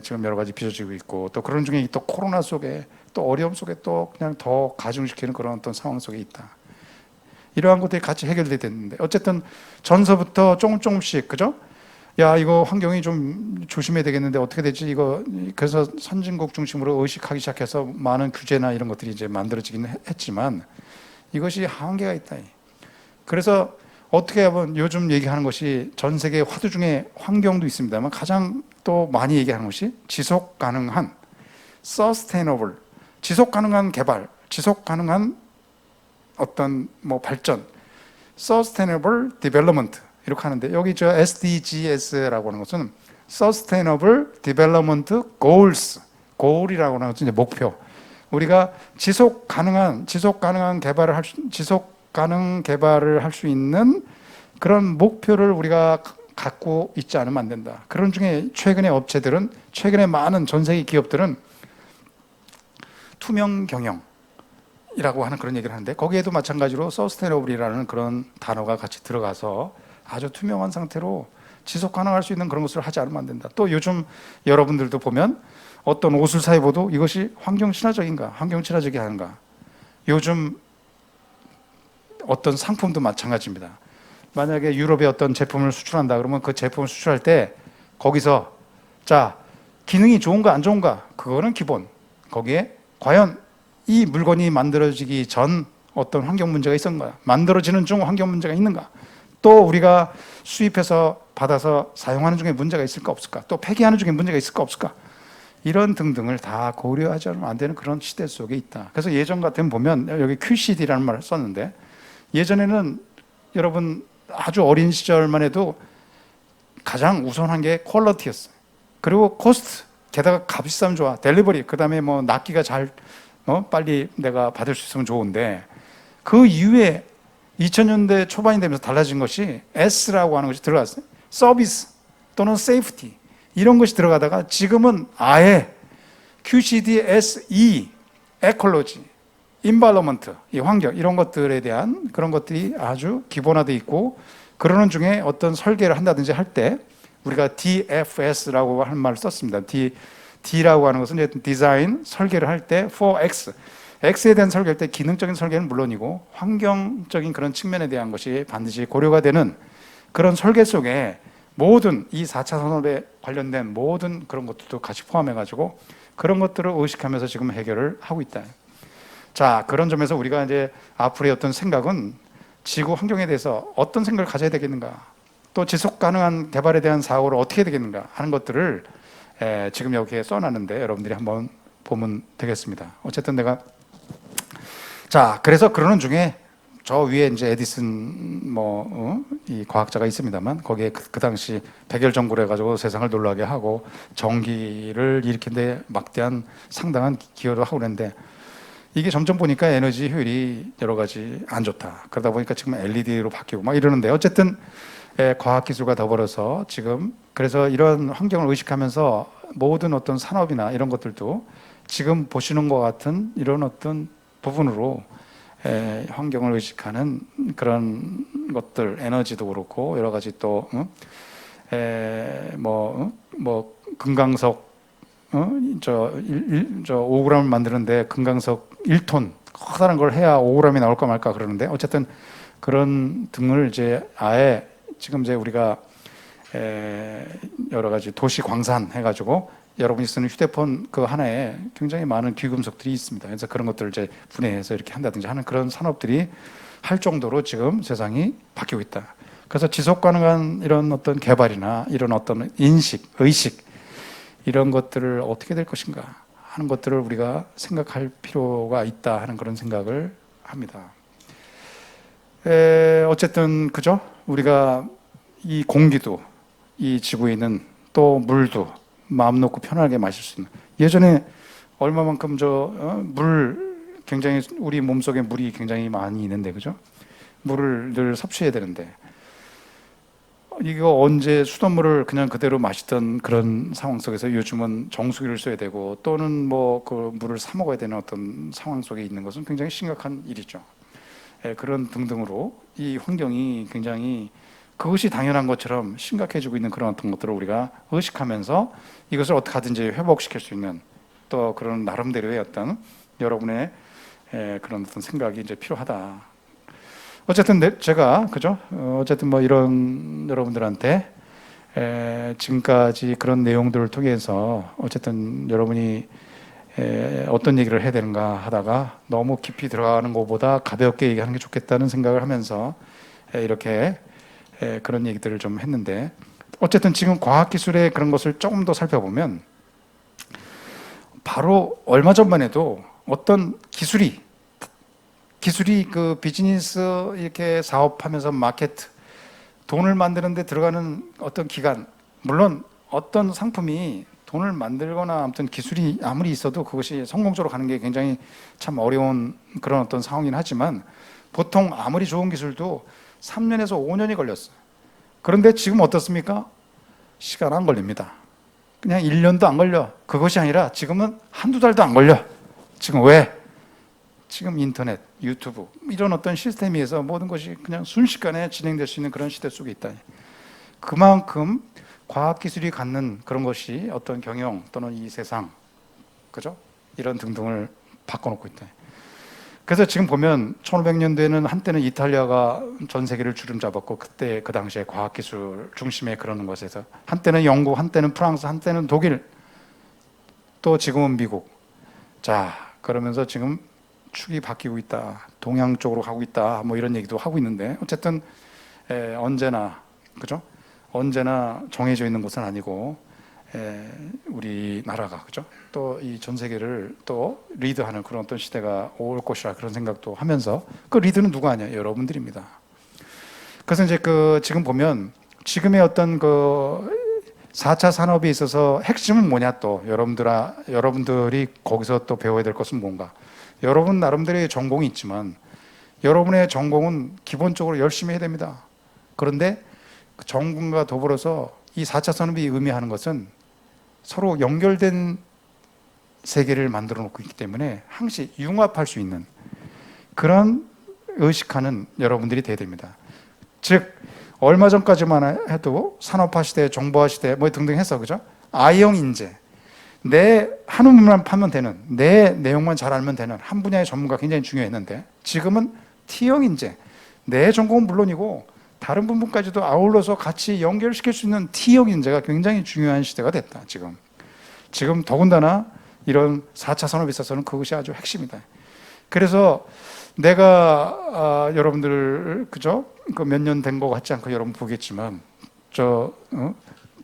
지금 여러 가지 빚어지고 있고, 또 그런 중에 또 코로나 속에 또 어려움 속에 또 그냥 더 가중시키는 그런 어떤 상황 속에 있다. 이러한 것들이 같이 해결돼야 되는데, 어쨌든 전서부터 조금씩 그죠? 야, 이거 환경이 좀 조심해야 되겠는데 어떻게 되지? 이거 그래서 선진국 중심으로 의식하기 시작해서 많은 규제나 이런 것들이 이제 만들어지긴 했지만 이것이 한계가 있다. 그래서 어떻게 하면 요즘 얘기하는 것이 전 세계 화두 중에 환경도 있습니다만 가장 또 많이 얘기하는 것이 지속 가능한 sustainable, 지속 가능한 개발, 지속 가능한 어떤 뭐 발전, sustainable development 이렇게 하는데, 여기 저 SDGs라고 하는 것은 sustainable development goal이라고 하는 것은 이제 목표. 우리가 지속 가능한 개발을 할 수 있는 그런 목표를 우리가 갖고 있지 않으면 안 된다. 그런 중에 최근에 많은 전 세계 기업들은 투명 경영이라고 하는 그런 얘기를 하는데, 거기에도 마찬가지로 서스테이너블이라는 그런 단어가 같이 들어가서 아주 투명한 상태로 지속 가능할 수 있는 그런 것을 하지 않으면 안 된다. 또 요즘 여러분들도 보면 어떤 옷을 사 입어도 이것이 환경 친화적인가, 환경 친화적이 아닌가. 요즘 어떤 상품도 마찬가지입니다. 만약에 유럽에 어떤 제품을 수출한다 그러면 그 제품을 수출할 때 거기서 자, 기능이 좋은가 안 좋은가, 그거는 기본. 거기에 과연 이 물건이 만들어지기 전 어떤 환경 문제가 있었는가? 만들어지는 중 환경 문제가 있는가? 또 우리가 수입해서 받아서 사용하는 중에 문제가 있을까 없을까? 또 폐기하는 중에 문제가 있을까 없을까? 이런 등등을 다 고려하지 않으면 안 되는 그런 시대 속에 있다. 그래서 예전 같으면 보면 여기 QCD라는 말을 썼는데, 예전에는 여러분 아주 어린 시절만 해도 가장 우선한 게 퀄리티였어요. 그리고 코스트, 게다가 값이 싸면 좋아. 델리버리, 그 다음에 뭐 낫기가 잘 빨리 내가 받을 수 있으면 좋은데, 그 이후에 2000년대 초반이 되면서 달라진 것이 S라고 하는 것이 들어갔어요. 서비스 또는 세이프티, 이런 것이 들어가다가 지금은 아예 QCD, SE, 에콜로지, 인바이러먼트, 이 환경, 이런 것들에 대한 그런 것들이 아주 기본화되어 있고, 그러는 중에 어떤 설계를 한다든지 할 때 우리가 DFS라고 하는 말을 썼습니다. D라고 하는 것은 디자인, 설계를 할 때 for X, X에 대한 설계할 때 기능적인 설계는 물론이고 환경적인 그런 측면에 대한 것이 반드시 고려가 되는 그런 설계 속에 모든 이 4차 산업에 관련된 모든 그런 것들도 같이 포함해가지고 그런 것들을 의식하면서 지금 해결을 하고 있다. 자, 그런 점에서 우리가 이제 앞으로의 어떤 생각은 지구 환경에 대해서 어떤 생각을 가져야 되겠는가, 또 지속 가능한 개발에 대한 사고를 어떻게 해야 되겠는가 하는 것들을 지금 여기에 써놨는데 여러분들이 한번 보면 되겠습니다. 어쨌든 자, 그래서 그러는 중에 저 위에 이제 에디슨 이 과학자가 있습니다만, 거기에 그 당시 백열 전구를 해가지고 세상을 놀라게 하고 전기를 일으키는데 막대한 상당한 기여를 하고 그랬는데, 이게 점점 보니까 에너지 효율이 여러 가지 안 좋다. 그러다 보니까 지금 LED로 바뀌고 막 이러는데, 어쨌든 과학기술과 더불어서 지금 그래서 이런 환경을 의식하면서 모든 어떤 산업이나 이런 것들도 지금 보시는 것 같은 이런 어떤 부분으로 환경을 의식하는 그런 것들, 에너지도 그렇고 여러 가지 또 금강석 저 5g을 만드는데 금강석 1톤 커다란 걸 해야 5g이 나올까 말까 그러는데, 어쨌든 그런 등을 이제 아예 지금 이제 우리가 여러 가지 도시 광산 해가지고 여러분이 쓰는 휴대폰 그 하나에 굉장히 많은 귀금속들이 있습니다. 그래서 그런 것들을 이제 분해해서 이렇게 한다든지 하는 그런 산업들이 할 정도로 지금 세상이 바뀌고 있다. 그래서 지속 가능한 이런 어떤 개발이나 이런 어떤 인식, 의식, 이런 것들을 어떻게 될 것인가 하는 것들을 우리가 생각할 필요가 있다 하는 그런 생각을 합니다. 어쨌든 그죠? 우리가 이 공기도, 이 지구에 있는 또 물도 마음 놓고 편하게 마실 수 있는, 예전에 얼마만큼 물 굉장히 우리 몸속에 물이 굉장히 많이 있는데, 그죠? 물을 늘 섭취해야 되는데, 이거 언제 수돗물을 그냥 그대로 마시던 그런 상황 속에서 요즘은 정수기를 써야 되고 또는 그 물을 사 먹어야 되는 어떤 상황 속에 있는 것은 굉장히 심각한 일이죠. 그런 등등으로 이 환경이 굉장히 그것이 당연한 것처럼 심각해지고 있는 그런 어떤 것들을 우리가 의식하면서 이것을 어떻게 하든지 회복시킬 수 있는 또 그런 나름대로의 어떤 여러분의 그런 어떤 생각이 이제 필요하다. 어쨌든 제가 그죠? 어쨌든 이런 여러분들한테 지금까지 그런 내용들을 통해서 어쨌든 여러분이 어떤 얘기를 해야 되는가 하다가 너무 깊이 들어가는 것보다 가볍게 얘기하는 게 좋겠다는 생각을 하면서 이렇게 그런 얘기들을 좀 했는데, 어쨌든 지금 과학기술의 그런 것을 조금 더 살펴보면 바로 얼마 전만 해도 어떤 기술이 그 비즈니스 이렇게 사업하면서 마케트, 돈을 만드는 데 들어가는 어떤 기간, 물론 어떤 상품이 돈을 만들거나 아무튼 기술이 아무리 있어도 그것이 성공적으로 가는 게 굉장히 참 어려운 그런 어떤 상황이긴 하지만, 보통 아무리 좋은 기술도 3년에서 5년이 걸렸어요. 그런데 지금 어떻습니까? 시간 안 걸립니다. 그냥 1년도 안 걸려. 그것이 아니라 지금은 한두 달도 안 걸려. 지금 왜? 지금 인터넷, 유튜브 이런 어떤 시스템에 의해서 모든 것이 그냥 순식간에 진행될 수 있는 그런 시대 속에 있다. 그만큼 과학기술이 갖는 그런 것이 어떤 경영 또는 이 세상, 그죠? 이런 등등을 바꿔놓고 있다. 그래서 지금 보면 1500년대에는 한때는 이탈리아가 전 세계를 주름잡았고, 그때 그 당시에 과학기술 중심에 그러는 것에서 한때는 영국, 한때는 프랑스, 한때는 독일, 또 지금은 미국. 자, 그러면서 지금 축이 바뀌고 있다, 동양 쪽으로 가고 있다, 뭐 이런 얘기도 하고 있는데 어쨌든 언제나 그죠? 언제나 정해져 있는 것은 아니고 우리나라가 그죠? 또 이 전 세계를 또 리드하는 그런 어떤 시대가 올 것이라 그런 생각도 하면서 그 리드는 누가 하냐? 여러분들입니다. 그래서 이제 지금 보면 지금의 어떤 4차 산업에 있어서 핵심은 뭐냐 또 여러분들이 거기서 또 배워야 될 것은 뭔가? 여러분 나름대로의 전공이 있지만 여러분의 전공은 기본적으로 열심히 해야 됩니다. 그런데 그 전공과 더불어서 이 4차 산업이 의미하는 것은 서로 연결된 세계를 만들어 놓고 있기 때문에 항시 융합할 수 있는 그런 의식하는 여러분들이 돼야 됩니다. 즉 얼마 전까지만 해도 산업화 시대, 정보화 시대 뭐 등등 해서 그죠? I형 인재, 내 한 부분만 파면 되는, 내 내용만 잘 알면 되는 한 분야의 전문가가 굉장히 중요했는데 지금은 T형 인재, 내 전공은 물론이고 다른 부분까지도 아울러서 같이 연결시킬 수 있는 T형 인재가 굉장히 중요한 시대가 됐다. 지금 더군다나 이런 4차 산업에 있어서는 그것이 아주 핵심이다. 그래서 내가 여러분들 그죠? 그 몇 년 된 것 같지 않고 여러분 보겠지만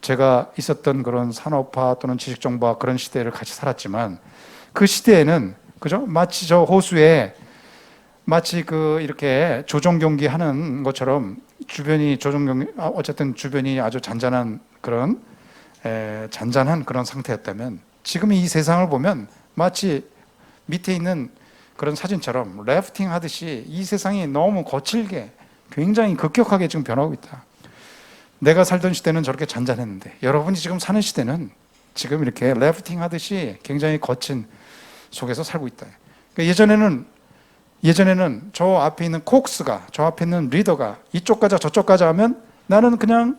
제가 있었던 그런 산업화 또는 지식정보화 그런 시대를 같이 살았지만 그 시대에는 그죠? 마치 저 호수에 마치 이렇게 조정 경기 하는 것처럼 주변이 어쨌든 주변이 아주 잔잔한 그런 상태였다면 지금 이 세상을 보면 마치 밑에 있는 그런 사진처럼 래프팅 하듯이 이 세상이 너무 거칠게 굉장히 급격하게 지금 변하고 있다. 내가 살던 시대는 저렇게 잔잔했는데 여러분이 지금 사는 시대는 지금 이렇게 래프팅 하듯이 굉장히 거친 속에서 살고 있다. 그러니까 예전에는 저 앞에 있는 콕스가, 저 앞에 있는 리더가 이쪽 가자 저쪽 가자 하면 나는 그냥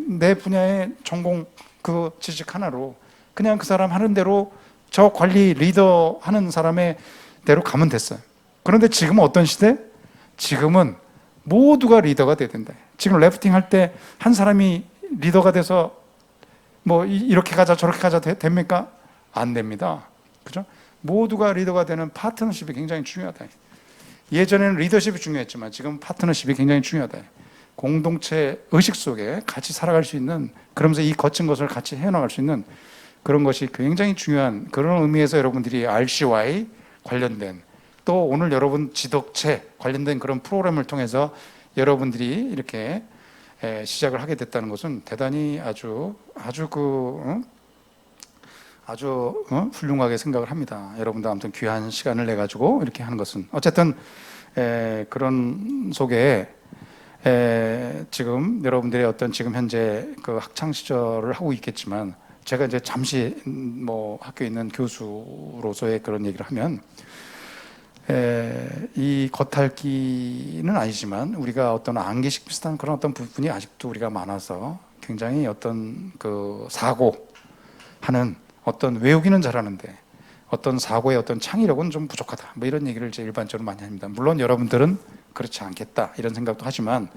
내 분야의 전공 그 지식 하나로 그냥 그 사람 하는 대로 저 관리 리더 하는 사람의 대로 가면 됐어요. 그런데 지금은 어떤 시대? 지금은 모두가 리더가 돼야 된다. 지금 래프팅 할 때 한 사람이 리더가 돼서 뭐 이렇게 가자 저렇게 가자 됩니까? 안 됩니다. 그죠? 모두가 리더가 되는 파트너십이 굉장히 중요하다. 예전에는 리더십이 중요했지만 지금 파트너십이 굉장히 중요하다. 공동체 의식 속에 같이 살아갈 수 있는, 그러면서 이 거친 것을 같이 해나갈 수 있는 그런 것이 굉장히 중요한 그런 의미에서 여러분들이 RCY 관련된 또 오늘 여러분 지덕체 관련된 그런 프로그램을 통해서 여러분들이 이렇게 시작을 하게 됐다는 것은 대단히 아주 훌륭하게 생각을 합니다. 여러분도 아무튼 귀한 시간을 내 가지고 이렇게 하는 것은 어쨌든 그런 속에 지금 여러분들의 어떤 지금 현재 그 학창 시절을 하고 있겠지만 제가 이제 잠시 뭐 학교에 있는 교수로서의 그런 얘기를 하면 이 겉핥기는 아니지만 우리가 어떤 안개식 비슷한 그런 어떤 부분이 아직도 우리가 많아서 굉장히 어떤 그 사고하는 어떤 외우기는 잘하는데 어떤 사고의 어떤 창의력은 좀 부족하다. 뭐 이런 얘기를 이제 일반적으로 많이 합니다. 물론 여러분들은 그렇지 않겠다 이런 생각도 하지만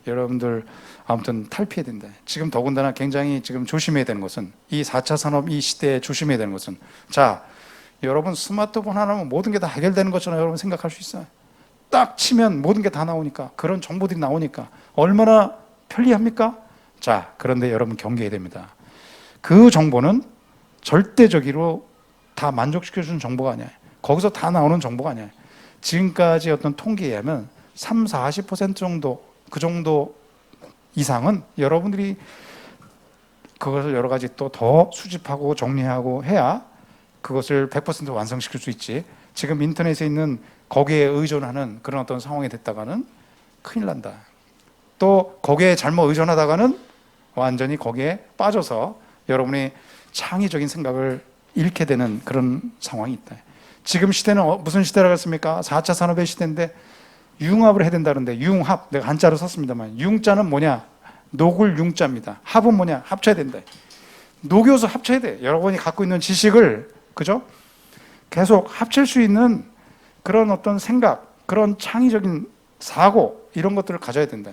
여러분들 아무튼 탈피해야 된다. 지금 더군다나 굉장히 지금 조심해야 되는 것은 이 4차 산업 이 시대에 조심해야 되는 것은 자 여러분 스마트폰 하나면 모든 게 다 해결되는 것처럼 여러분 생각할 수 있어요. 딱 치면 모든 게 다 나오니까 그런 정보들이 나오니까 얼마나 편리합니까? 자 그런데 여러분 경계해야 됩니다. 그 정보는 절대적으로 다 만족시켜주는 정보가 아니에요. 거기서 다 나오는 정보가 아니에요. 지금까지 어떤 통계에 의하면 30-40% 정도 그 정도 이상은 여러분들이 그것을 여러 가지 또 더 수집하고 정리하고 해야 그것을 100% 완성시킬 수 있지. 지금 인터넷에 있는 거기에 의존하는 그런 어떤 상황이 됐다가는 큰일 난다. 또 거기에 잘못 의존하다가는 완전히 거기에 빠져서 여러분이 창의적인 생각을 잃게 되는 그런 상황이 있다. 지금 시대는 무슨 시대라고 했습니까? 4차 산업의 시대인데 융합을 해야 된다는데 융합, 내가 한자로 썼습니다만 융자는 뭐냐? 녹을 융자입니다. 합은 뭐냐? 합쳐야 된다. 녹여서 합쳐야 돼. 여러분이 갖고 있는 지식을 그죠? 계속 합칠 수 있는 그런 어떤 생각, 그런 창의적인 사고 이런 것들을 가져야 된다.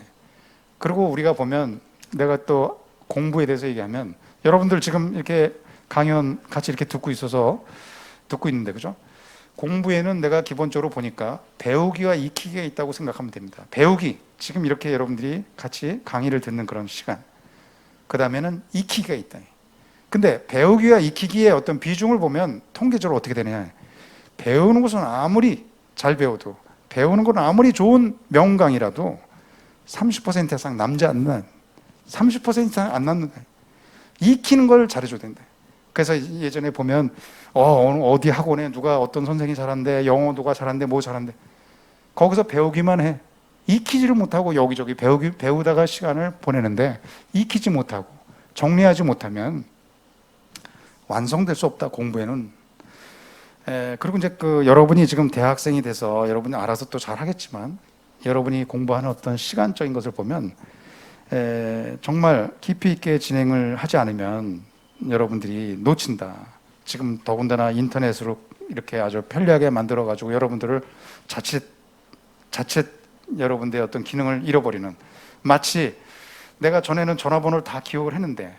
그리고 우리가 보면 내가 또 공부에 대해서 얘기하면 여러분들 지금 이렇게 강연 같이 이렇게 듣고 있는데 그죠? 공부에는 내가 기본적으로 보니까 배우기와 익히기가 있다고 생각하면 됩니다. 배우기, 지금 이렇게 여러분들이 같이 강의를 듣는 그런 시간. 그 다음에는 익히기가 있다. 근데 배우기와 익히기의 어떤 비중을 보면 통계적으로 어떻게 되느냐. 배우는 것은 아무리 잘 배워도, 배우는 건 아무리 좋은 명강이라도 30% 이상 남지 않는, 30% 이상 안 남는다. 익히는 걸 잘해줘야 된다. 그래서 예전에 보면 어디 학원에 누가 어떤 선생이 잘한대, 영어 누가 잘한대, 뭐 잘한대. 거기서 배우기만 해. 익히지를 못하고 여기저기 배우다가 시간을 보내는데 익히지 못하고 정리하지 못하면 완성될 수 없다, 공부에는. 그리고 이제 여러분이 지금 대학생이 돼서 여러분이 알아서 또 잘하겠지만, 여러분이 공부하는 어떤 시간적인 것을 보면 정말 깊이 있게 진행을 하지 않으면 여러분들이 놓친다. 지금 더군다나 인터넷으로 이렇게 아주 편리하게 만들어 가지고 여러분들을 자칫 여러분들의 어떤 기능을 잃어버리는, 마치 내가 전에는 전화번호를 다 기억을 했는데,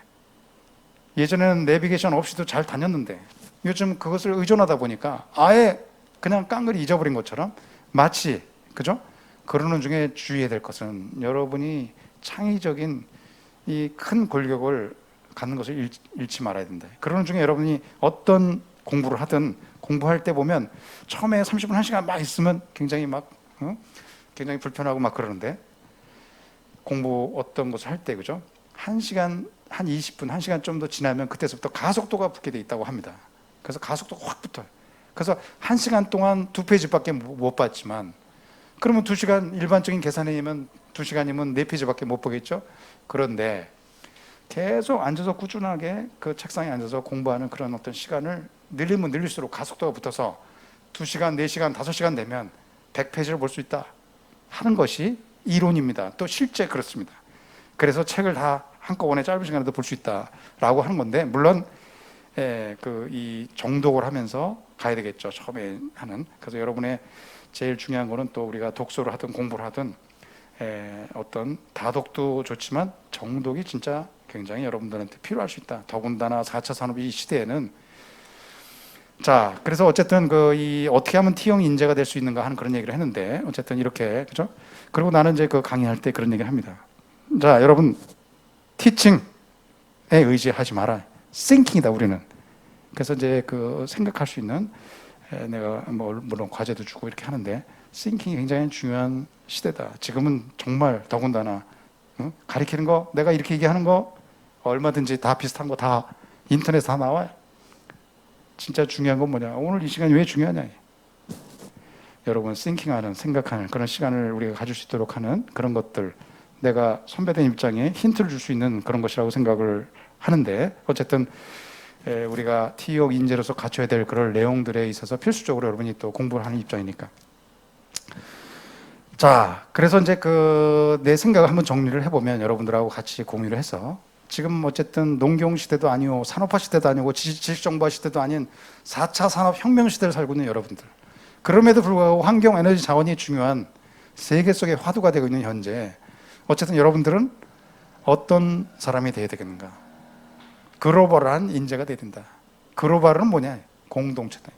예전에는 내비게이션 없이도 잘 다녔는데, 요즘 그것을 의존하다 보니까 아예 그냥 깡그리 잊어버린 것처럼, 마치, 그죠? 그러는 중에 주의해야 될 것은, 여러분이 창의적인 이 큰 권력을 갖는 것을 잃지 말아야 된다. 그러는 중에 여러분이 어떤 공부를 하든, 공부할 때 보면 처음에 30분, 1시간 막 있으면 굉장히 굉장히 불편하고 막 그러는데, 공부 어떤 것을 할 때, 그죠? 1시간, 한 20분, 1시간 좀 더 지나면 그때서부터 가속도가 붙게 돼 있다고 합니다. 그래서 가속도가 확 붙어요. 그래서 1시간 동안 2페이지밖에 못 봤지만, 그러면 2시간, 일반적인 계산이면 2시간이면 4페이지밖에 못 보겠죠? 그런데 계속 앉아서 꾸준하게 그 책상에 앉아서 공부하는 그런 어떤 시간을 늘리면 늘릴수록 가속도가 붙어서 2시간, 4시간, 5시간 되면 100페이지를 볼 수 있다 하는 것이 이론입니다. 또 실제 그렇습니다. 그래서 책을 다 한꺼번에 짧은 시간에도 볼 수 있다라고 하는 건데, 물론 이 정독을 하면서 가야 되겠죠, 처음에 하는. 그래서 여러분의 제일 중요한 거는, 또 우리가 독서를 하든 공부를 하든 어떤 다독도 좋지만 정독이 진짜 굉장히 여러분들한테 필요할 수 있다. 더군다나 4차 산업이 이 시대에는. 자, 그래서 어쨌든 이 어떻게 하면 T형 인재가 될 수 있는가 하는 그런 얘기를 했는데, 어쨌든 이렇게, 그죠? 그리고 나는 이제 강의할 때 그런 얘기를 합니다. 자, 여러분, 티칭에 의지하지 마라. 싱킹이다, 우리는. 그래서 이제 생각할 수 있는, 내가 물론 과제도 주고 이렇게 하는데, 싱킹이 굉장히 중요한 시대다. 지금은 정말 더군다나 가리키는 거, 내가 이렇게 얘기하는 거 얼마든지 다 비슷한 거 다 인터넷에 다 나와요. 진짜 중요한 건 뭐냐? 오늘 이 시간이 왜 중요하냐? 여러분, 싱킹하는, 생각하는 그런 시간을 우리가 가질 수 있도록 하는 그런 것들, 내가 선배된 입장에 힌트를 줄 수 있는 그런 것이라고 생각을 하는데, 어쨌든 우리가 T형 인재로서 갖춰야 될 그런 내용들에 있어서 필수적으로 여러분이 또 공부를 하는 입장이니까. 자, 그래서 이제 내 생각을 한번 정리를 해보면, 여러분들하고 같이 공유를 해서, 지금 어쨌든 농경 시대도 아니고 산업화 시대도 아니고 지식정보화 시대도 아닌 4차 산업혁명 시대를 살고 있는 여러분들, 그럼에도 불구하고 환경 에너지 자원이 중요한 세계 속의 화두가 되고 있는 현재, 어쨌든 여러분들은 어떤 사람이 되어야 되겠는가? 글로벌한 인재가 되어야 된다. 글로벌은 뭐냐? 공동체다.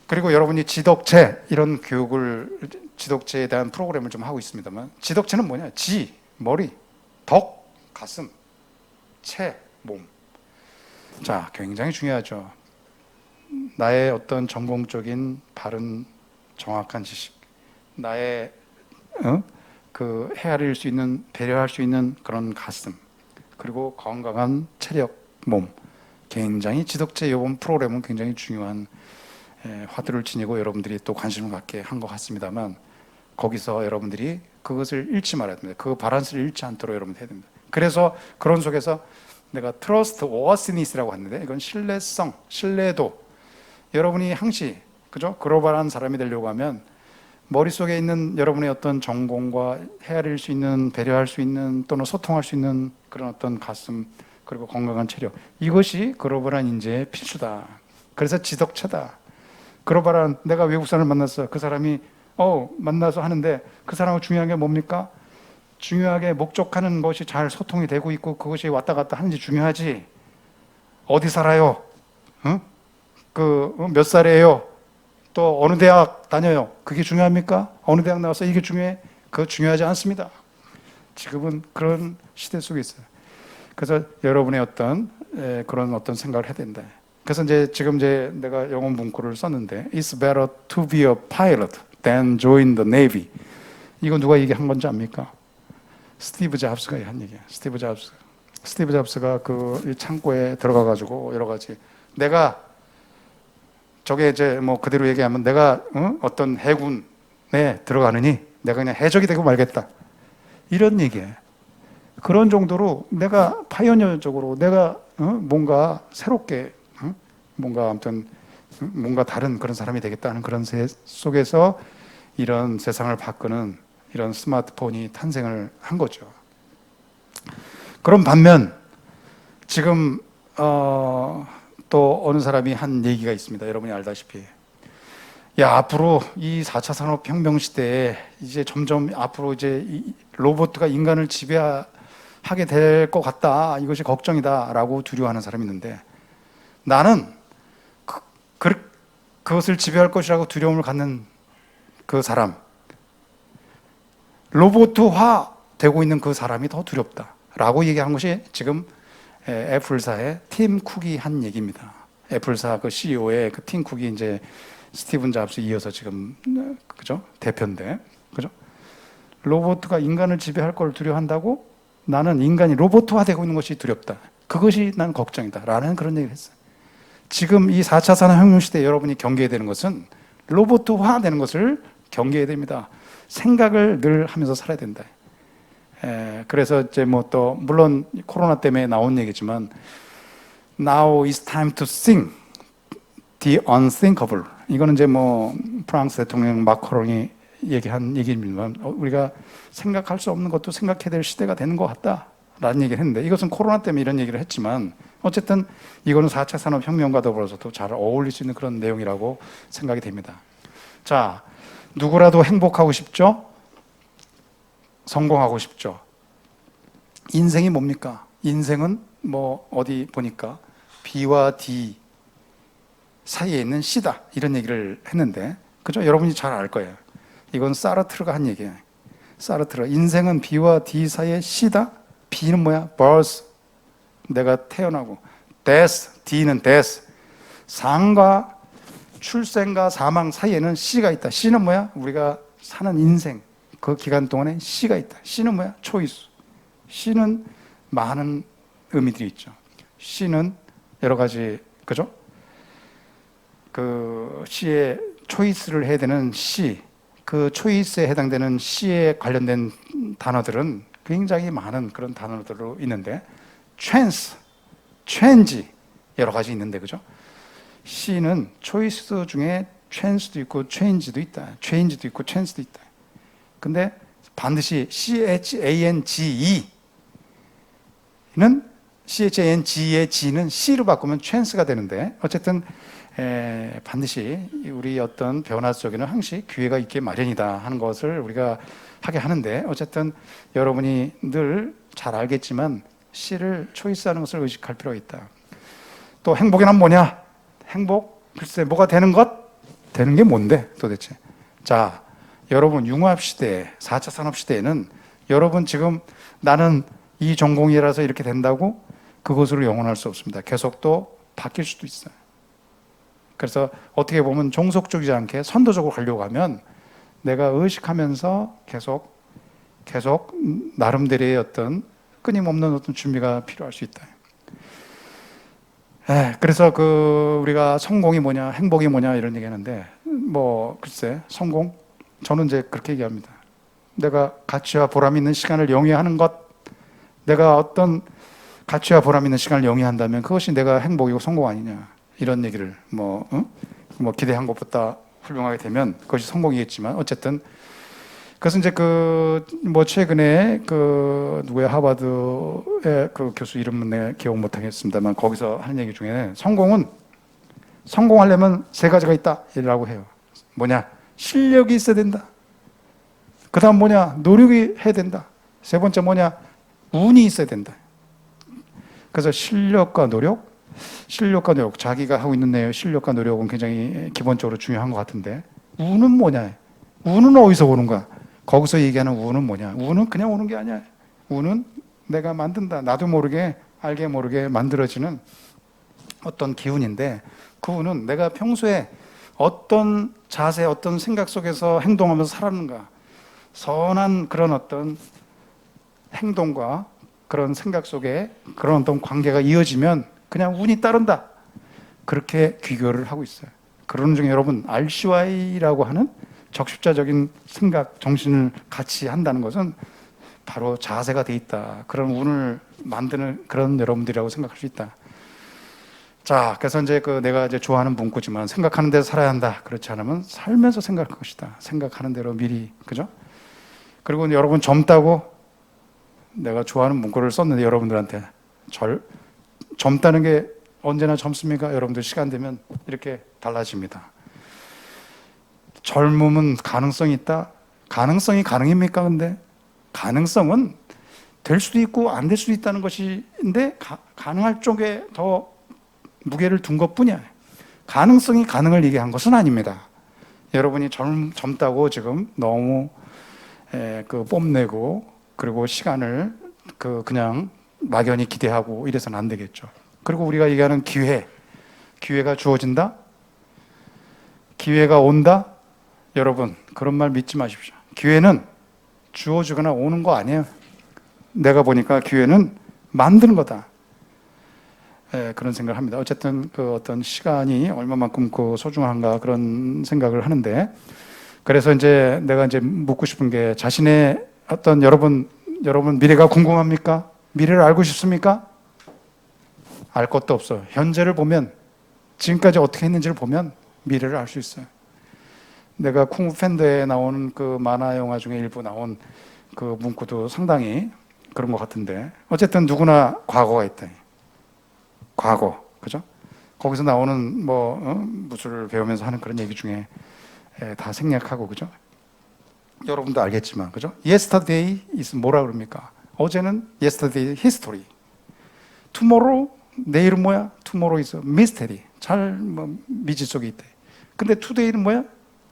그리고 여러분이 지덕체, 이런 교육을, 지덕체에 대한 프로그램을 좀 하고 있습니다만, 지덕체는 뭐냐? 지, 머리, 덕, 가슴, 체, 몸. 자, 굉장히 중요하죠. 나의 어떤 전공적인 바른 정확한 지식, 나의 헤아릴 수 있는, 배려할 수 있는 그런 가슴, 그리고 건강한 체력, 몸. 굉장히 지덕체 이번 프로그램은 굉장히 중요한 화두를 지니고 여러분들이 또 관심을 갖게 한 것 같습니다만, 거기서 여러분들이 그것을 잃지 말아야 됩니다. 그 바란스를 잃지 않도록 여러분 해야 됩니다. 그래서 그런 속에서 내가 트러스트 워스니스라고 하는데, 이건 신뢰성, 신뢰도. 여러분이 항시, 그죠? 글로벌한 사람이 되려고 하면 머릿속에 있는 여러분의 어떤 전공과 헤아릴 수 있는, 배려할 수 있는, 또는 소통할 수 있는 그런 어떤 가슴, 그리고 건강한 체력, 이것이 글로벌한 인재의 필수다. 그래서 지덕체다. 글로벌한, 내가 외국 사람을 만났어. 그 사람이 만나서 하는데, 그 사람은 중요한 게 뭡니까? 중요하게 목적하는 것이 잘 소통이 되고 있고, 그것이 왔다 갔다 하는지 중요하지. 어디 살아요? 몇 살이에요? 또 어느 대학 다녀요? 그게 중요합니까? 어느 대학 나와서 이게 중요해? 그거 중요하지 않습니다. 지금은 그런 시대 속에 있어요. 그래서 여러분의 그런 생각을 해야 된다. 그래서 지금 내가 영어 문구를 썼는데 It's better to be a pilot than join the Navy. 이거 누가 얘기한 건지 압니까? 스티브 잡스가 한 얘기야. 스티브 잡스가 이 창고에 들어가가지고 여러 가지 내가 저게 그대로 얘기하면 내가 어떤 해군에 들어가느니 내가 그냥 해적이 되고 말겠다. 이런 얘기예요. 그런 정도로 내가 파이오니어적으로 내가 뭔가 새롭게 뭔가 아무튼 뭔가 다른 그런 사람이 되겠다는 그런 속에서 이런 세상을 바꾸는 이런 스마트폰이 탄생을 한 거죠. 그런 반면 지금 또 어느 사람이 한 얘기가 있습니다. 여러분이 알다시피 앞으로 이 4차 산업혁명 시대에 이제 점점 앞으로 이 로봇가 인간을 지배하게 될 것 같다. 이것이 걱정이다라고 두려워하는 사람이 있는데 나는 그것을 지배할 것이라고 두려움을 갖는 그 사람, 로봇화 되고 있는 그 사람이 더 두렵다라고 얘기한 것이 지금 애플사의 팀 쿡이 한 얘기입니다. 애플사 CEO의 팀 쿡이 이제 스티븐 잡스 이어서 지금 그죠? 대표인데 그죠? 로봇가 인간을 지배할 걸 두려워한다고 나는 인간이 로봇화 되고 있는 것이 두렵다. 그것이 난 걱정이다라는 그런 얘기를 했어요. 지금 이 4차 산업혁명 시대에 여러분이 경계해야 되는 것은 로봇화 되는 것을 경계해야 됩니다. 생각을 늘 하면서 살아야 된다. 그래서 또 물론 코로나 때문에 나온 얘기지만 Now it's time to think the unthinkable. 이거는 프랑스 대통령 마크롱이 얘기한 얘기입니다만 우리가 생각할 수 없는 것도 생각해야 될 시대가 되는 것 같다라는 얘기를 했는데 이것은 코로나 때문에 이런 얘기를 했지만 어쨌든 이거는 4차 산업혁명과 더불어서도 잘 어울릴 수 있는 그런 내용이라고 생각이 됩니다. 자, 누구라도 행복하고 싶죠? 성공하고 싶죠? 인생이 뭡니까? 인생은 어디 보니까 B와 D 사이에 있는 C다 이런 얘기를 했는데 그죠? 여러분이 잘 알 거예요. 이건 사르트르가 한 얘기예요. 사르트르 인생은 B와 D 사이에 C다. B는 뭐야? birth 내가 태어나고 death D는 death 상과 출생과 사망 사이에는 C가 있다. C는 뭐야? 우리가 사는 인생 그 기간 동안에 C가 있다. C는 뭐야? choice. C는 많은 의미들이 있죠. C는 여러 가지 그죠? C의 초이스를 해야 되는 C, 그 초이스에 해당되는 C에 관련된 단어들은 굉장히 많은 그런 단어들로 있는데 chance, change 여러 가지 있는데 그죠? C는 초이스 중에 chance도 있고 change도 있다. change도 있고 chance도 있다. 근데 반드시 CHANGE는 CHANG의 G는 C로 바꾸면 chance가 되는데 어쨌든 반드시 우리 어떤 변화 속에는 항시 기회가 있게 마련이다 하는 것을 우리가 하게 하는데 어쨌든 여러분이 늘 잘 알겠지만 C를 초이스하는 것을 의식할 필요가 있다. 또 행복이란 뭐냐? 행복? 글쎄 뭐가 되는 것? 되는 게 뭔데 도대체? 자, 여러분 융합시대 4차 산업시대에는 여러분 지금 나는 이 전공이라서 이렇게 된다고 그것으로 영원할 수 없습니다. 계속 또 바뀔 수도 있어요. 그래서 어떻게 보면 종속적이지 않게 선도적으로 가려고 하면 내가 의식하면서 계속 나름대로의 어떤 끊임없는 어떤 준비가 필요할 수 있다. 그래서 우리가 성공이 뭐냐, 행복이 뭐냐 이런 얘기하는데 글쎄 성공 저는 그렇게 얘기합니다. 내가 가치와 보람 있는 시간을 영위하는 것, 내가 어떤 가치와 보람 있는 시간을 영위한다면 그것이 내가 행복이고 성공 아니냐 이런 얘기를 기대한 것보다 훌륭하게 되면 그것이 성공이겠지만 어쨌든 그것은 최근에 누구야 하버드의 교수 이름은 내가 기억 못 하겠습니다만 거기서 하는 얘기 중에 성공하려면 세 가지가 있다라고 해요. 뭐냐? 실력이 있어야 된다. 그 다음 뭐냐? 노력이 해야 된다. 세 번째 뭐냐? 운이 있어야 된다. 그래서 실력과 노력, 실력과 노력, 자기가 하고 있는 내 실력과 노력은 굉장히 기본적으로 중요한 것 같은데 운은 뭐냐? 운은 어디서 오는 거야? 거기서 얘기하는 운은 뭐냐? 운은 그냥 오는 게 아니야. 운은 내가 만든다. 나도 모르게 알게 모르게 만들어지는 어떤 기운인데 그 운은 내가 평소에 어떤 자세, 어떤 생각 속에서 행동하면서 살았는가, 선한 그런 어떤 행동과 그런 생각 속에 그런 어떤 관계가 이어지면 그냥 운이 따른다. 그렇게 귀결을 하고 있어요. 그러는 중에 여러분 RCY라고 하는 적십자적인 생각, 정신을 같이 한다는 것은 바로 자세가 돼 있다. 그런 운을 만드는 그런 여러분들이라고 생각할 수 있다. 자, 그래서 이제 내가 이제 좋아하는 문구지만 생각하는 대로 살아야 한다. 그렇지 않으면 살면서 생각할 것이다. 생각하는 대로 미리, 그죠? 그리고 여러분 젊다고 내가 좋아하는 문구를 썼는데 여러분들한테 젊다는 게 언제나 젊습니까? 여러분들 시간 되면 이렇게 달라집니다. 젊음은 가능성이 있다. 가능성이 가능입니까? 근데 가능성은 될 수도 있고 안 될 수도 있다는 것인데 가능할 쪽에 더 무게를 둔 것뿐이야. 가능성이 가능을 얘기한 것은 아닙니다. 여러분이 젊다고 지금 너무 뽐내고 그리고 시간을 그냥 막연히 기대하고 이래서는 안 되겠죠. 그리고 우리가 얘기하는 기회가 주어진다? 기회가 온다? 여러분 그런 말 믿지 마십시오. 기회는 주어지거나 오는 거 아니에요. 내가 보니까 기회는 만드는 거다. 그런 생각을 합니다. 어쨌든 어떤 시간이 얼마만큼 소중한가 그런 생각을 하는데 그래서 이제 내가 이제 묻고 싶은 게 자신의 어떤 여러분 미래가 궁금합니까? 미래를 알고 싶습니까? 알 것도 없어. 현재를 보면 지금까지 어떻게 했는지를 보면 미래를 알 수 있어요. 내가 쿵푸 팬더에 나오는 그 만화 영화 중에 일부 나온 그 문구도 상당히 그런 것 같은데 어쨌든 누구나 과거가 있다. 과거, 그죠? 거기서 나오는 무술을 배우면서 하는 그런 얘기 중에 다 생략하고, 그죠? 여러분도 알겠지만, 그죠? Yesterday is 뭐라 그럽니까? 어제는 yesterday history. Tomorrow, 내일은 뭐야? Tomorrow is a mystery. 미지 속에 있대. 근데 today는 뭐야?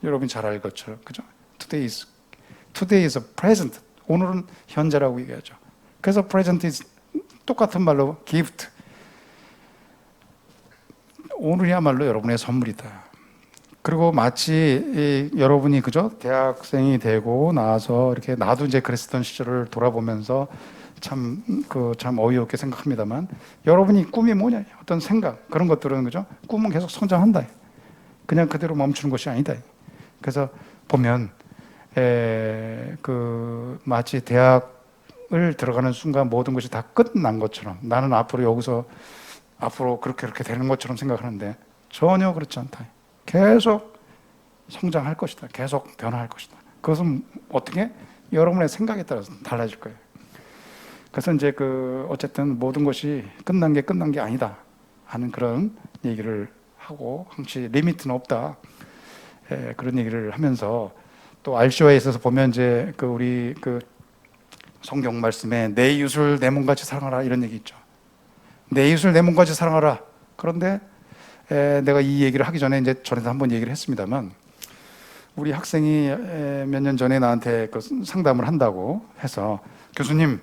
여러분이 잘 알 것처럼, 그죠? Today is a present. 오늘은 현재라고 얘기하죠. 그래서 present is 똑같은 말로 gift. 오늘이야말로 여러분의 선물이다. 그리고 마치 여러분이 그죠? 대학생이 되고 나서 이렇게 나도 이제 그랬었던 시절을 돌아보면서 참 어이없게 생각합니다만 여러분이 꿈이 뭐냐? 어떤 생각 그런 것들은 그죠? 꿈은 계속 성장한다. 그냥 그대로 멈추는 것이 아니다. 그래서 보면 마치 대학을 들어가는 순간 모든 것이 다 끝난 것처럼 나는 앞으로 그렇게 되는 것처럼 생각하는데 전혀 그렇지 않다. 계속 성장할 것이다. 계속 변화할 것이다. 그것은 어떻게? 여러분의 생각에 따라서 달라질 거예요. 그래서 이제 어쨌든 모든 것이 끝난 게 아니다 하는 그런 얘기를 하고 항시 리미트는 없다. 그런 얘기를 하면서 또 RCO에 있어서 보면 이제 우리 성경 말씀에 내 이웃을 내 몸같이 사랑하라 이런 얘기 있죠. 내 이웃을 내 몸같이 사랑하라. 그런데 내가 이 얘기를 하기 전에 이제 전에도 한번 얘기를 했습니다만 우리 학생이 몇 년 전에 나한테 상담을 한다고 해서 교수님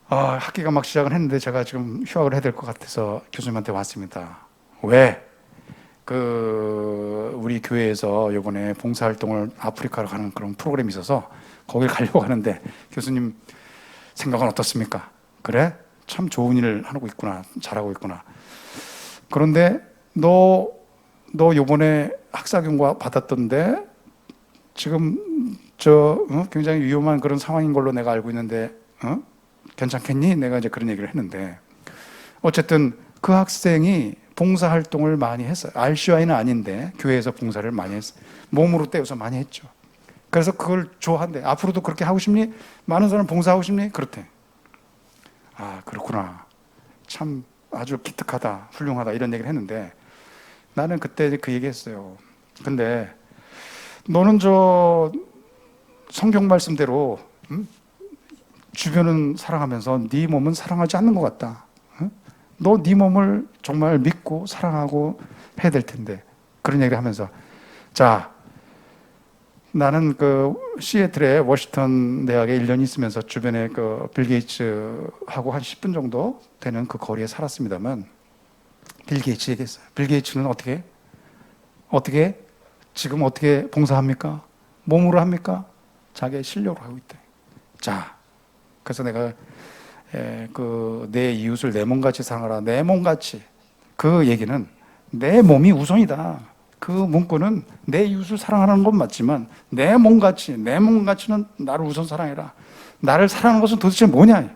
학기가 막 시작을 했는데 제가 지금 휴학을 해야 될 것 같아서 교수님한테 왔습니다. 왜? 우리 교회에서 이번에 봉사활동을 아프리카로 가는 그런 프로그램이 있어서 거길 가려고 하는데 교수님 생각은 어떻습니까? 그래? 참 좋은 일을 하고 있구나. 잘하고 있구나. 그런데 너 요번에 학사경과 받았던데 지금 굉장히 위험한 그런 상황인 걸로 내가 알고 있는데 괜찮겠니? 내가 이제 그런 얘기를 했는데 어쨌든 그 학생이 봉사활동을 많이 했어요. RCY는 아닌데 교회에서 봉사를 많이 했어요. 몸으로 떼어서 많이 했죠. 그래서 그걸 좋아한대. 앞으로도 그렇게 하고 싶니? 많은 사람 봉사하고 싶니? 그렇대. 아, 그렇구나. 참 아주 기특하다, 훌륭하다 이런 얘기를 했는데 나는 그때 그 얘기했어요. 근데 너는 성경 말씀대로 주변은 사랑하면서 네 몸은 사랑하지 않는 것 같다. 너 네 몸을 정말 믿고 사랑하고 해야 될 텐데. 그런 얘기를 하면서, 자, 나는 그 시애틀의 워싱턴 대학에 1년 있으면서 주변에 그 빌 게이츠하고 한 10분 정도 되는 그 거리에 살았습니다만, 빌 게이츠 얘기했어요. 빌 게이츠는 어떻게 지금 어떻게 봉사합니까? 몸으로 합니까? 자기의 실력으로 하고 있대. 자, 그래서 내가 그 내 이웃을 내 몸같이 사랑하라. 내 몸같이. 그 얘기는 내 몸이 우선이다. 그 문구는 내 이웃을 사랑하는 건 맞지만 내 몸같이는 나를 우선 사랑해라. 나를 사랑하는 것은 도대체 뭐냐?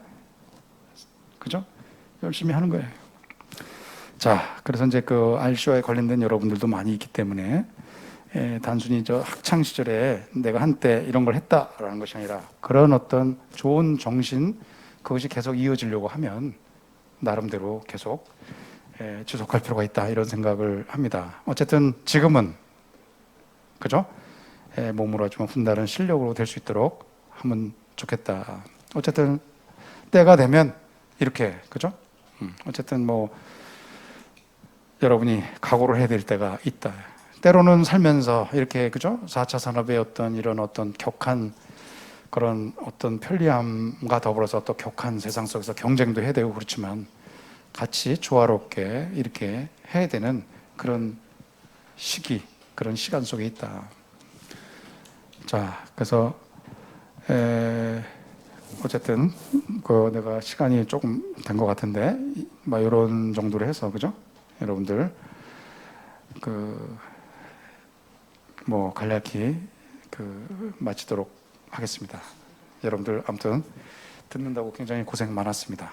그죠? 열심히 하는 거예요. 자, 그래서 이제 그 알쇼에 관련된 여러분들도 많이 있기 때문에 단순히 저 학창 시절에 내가 한때 이런 걸 했다라는 것이 아니라 그런 어떤 좋은 정신, 그것이 계속 이어지려고 하면 나름대로 계속 지속할 필요가 있다, 이런 생각을 합니다. 어쨌든 지금은 그죠? 몸으로 하지만 훗날은 실력으로 될 수 있도록 하면 좋겠다. 어쨌든 때가 되면 이렇게 그죠? 어쨌든 뭐 여러분이 각오를 해야 될 때가 있다. 때로는 살면서 이렇게 그죠? 4차 산업의 어떤 이런 어떤 격한 그런 어떤 편리함과 더불어서 또 격한 세상 속에서 경쟁도 해야 되고 그렇지만 같이 조화롭게 이렇게 해야 되는 그런 시기, 그런 시간 속에 있다. 자, 그래서 어쨌든 그 내가 시간이 조금 된 것 같은데 뭐 이런 정도로 해서 그죠? 여러분들 그 뭐 간략히 그 마치도록 하겠습니다. 여러분들 아무튼 듣는다고 굉장히 고생 많았습니다.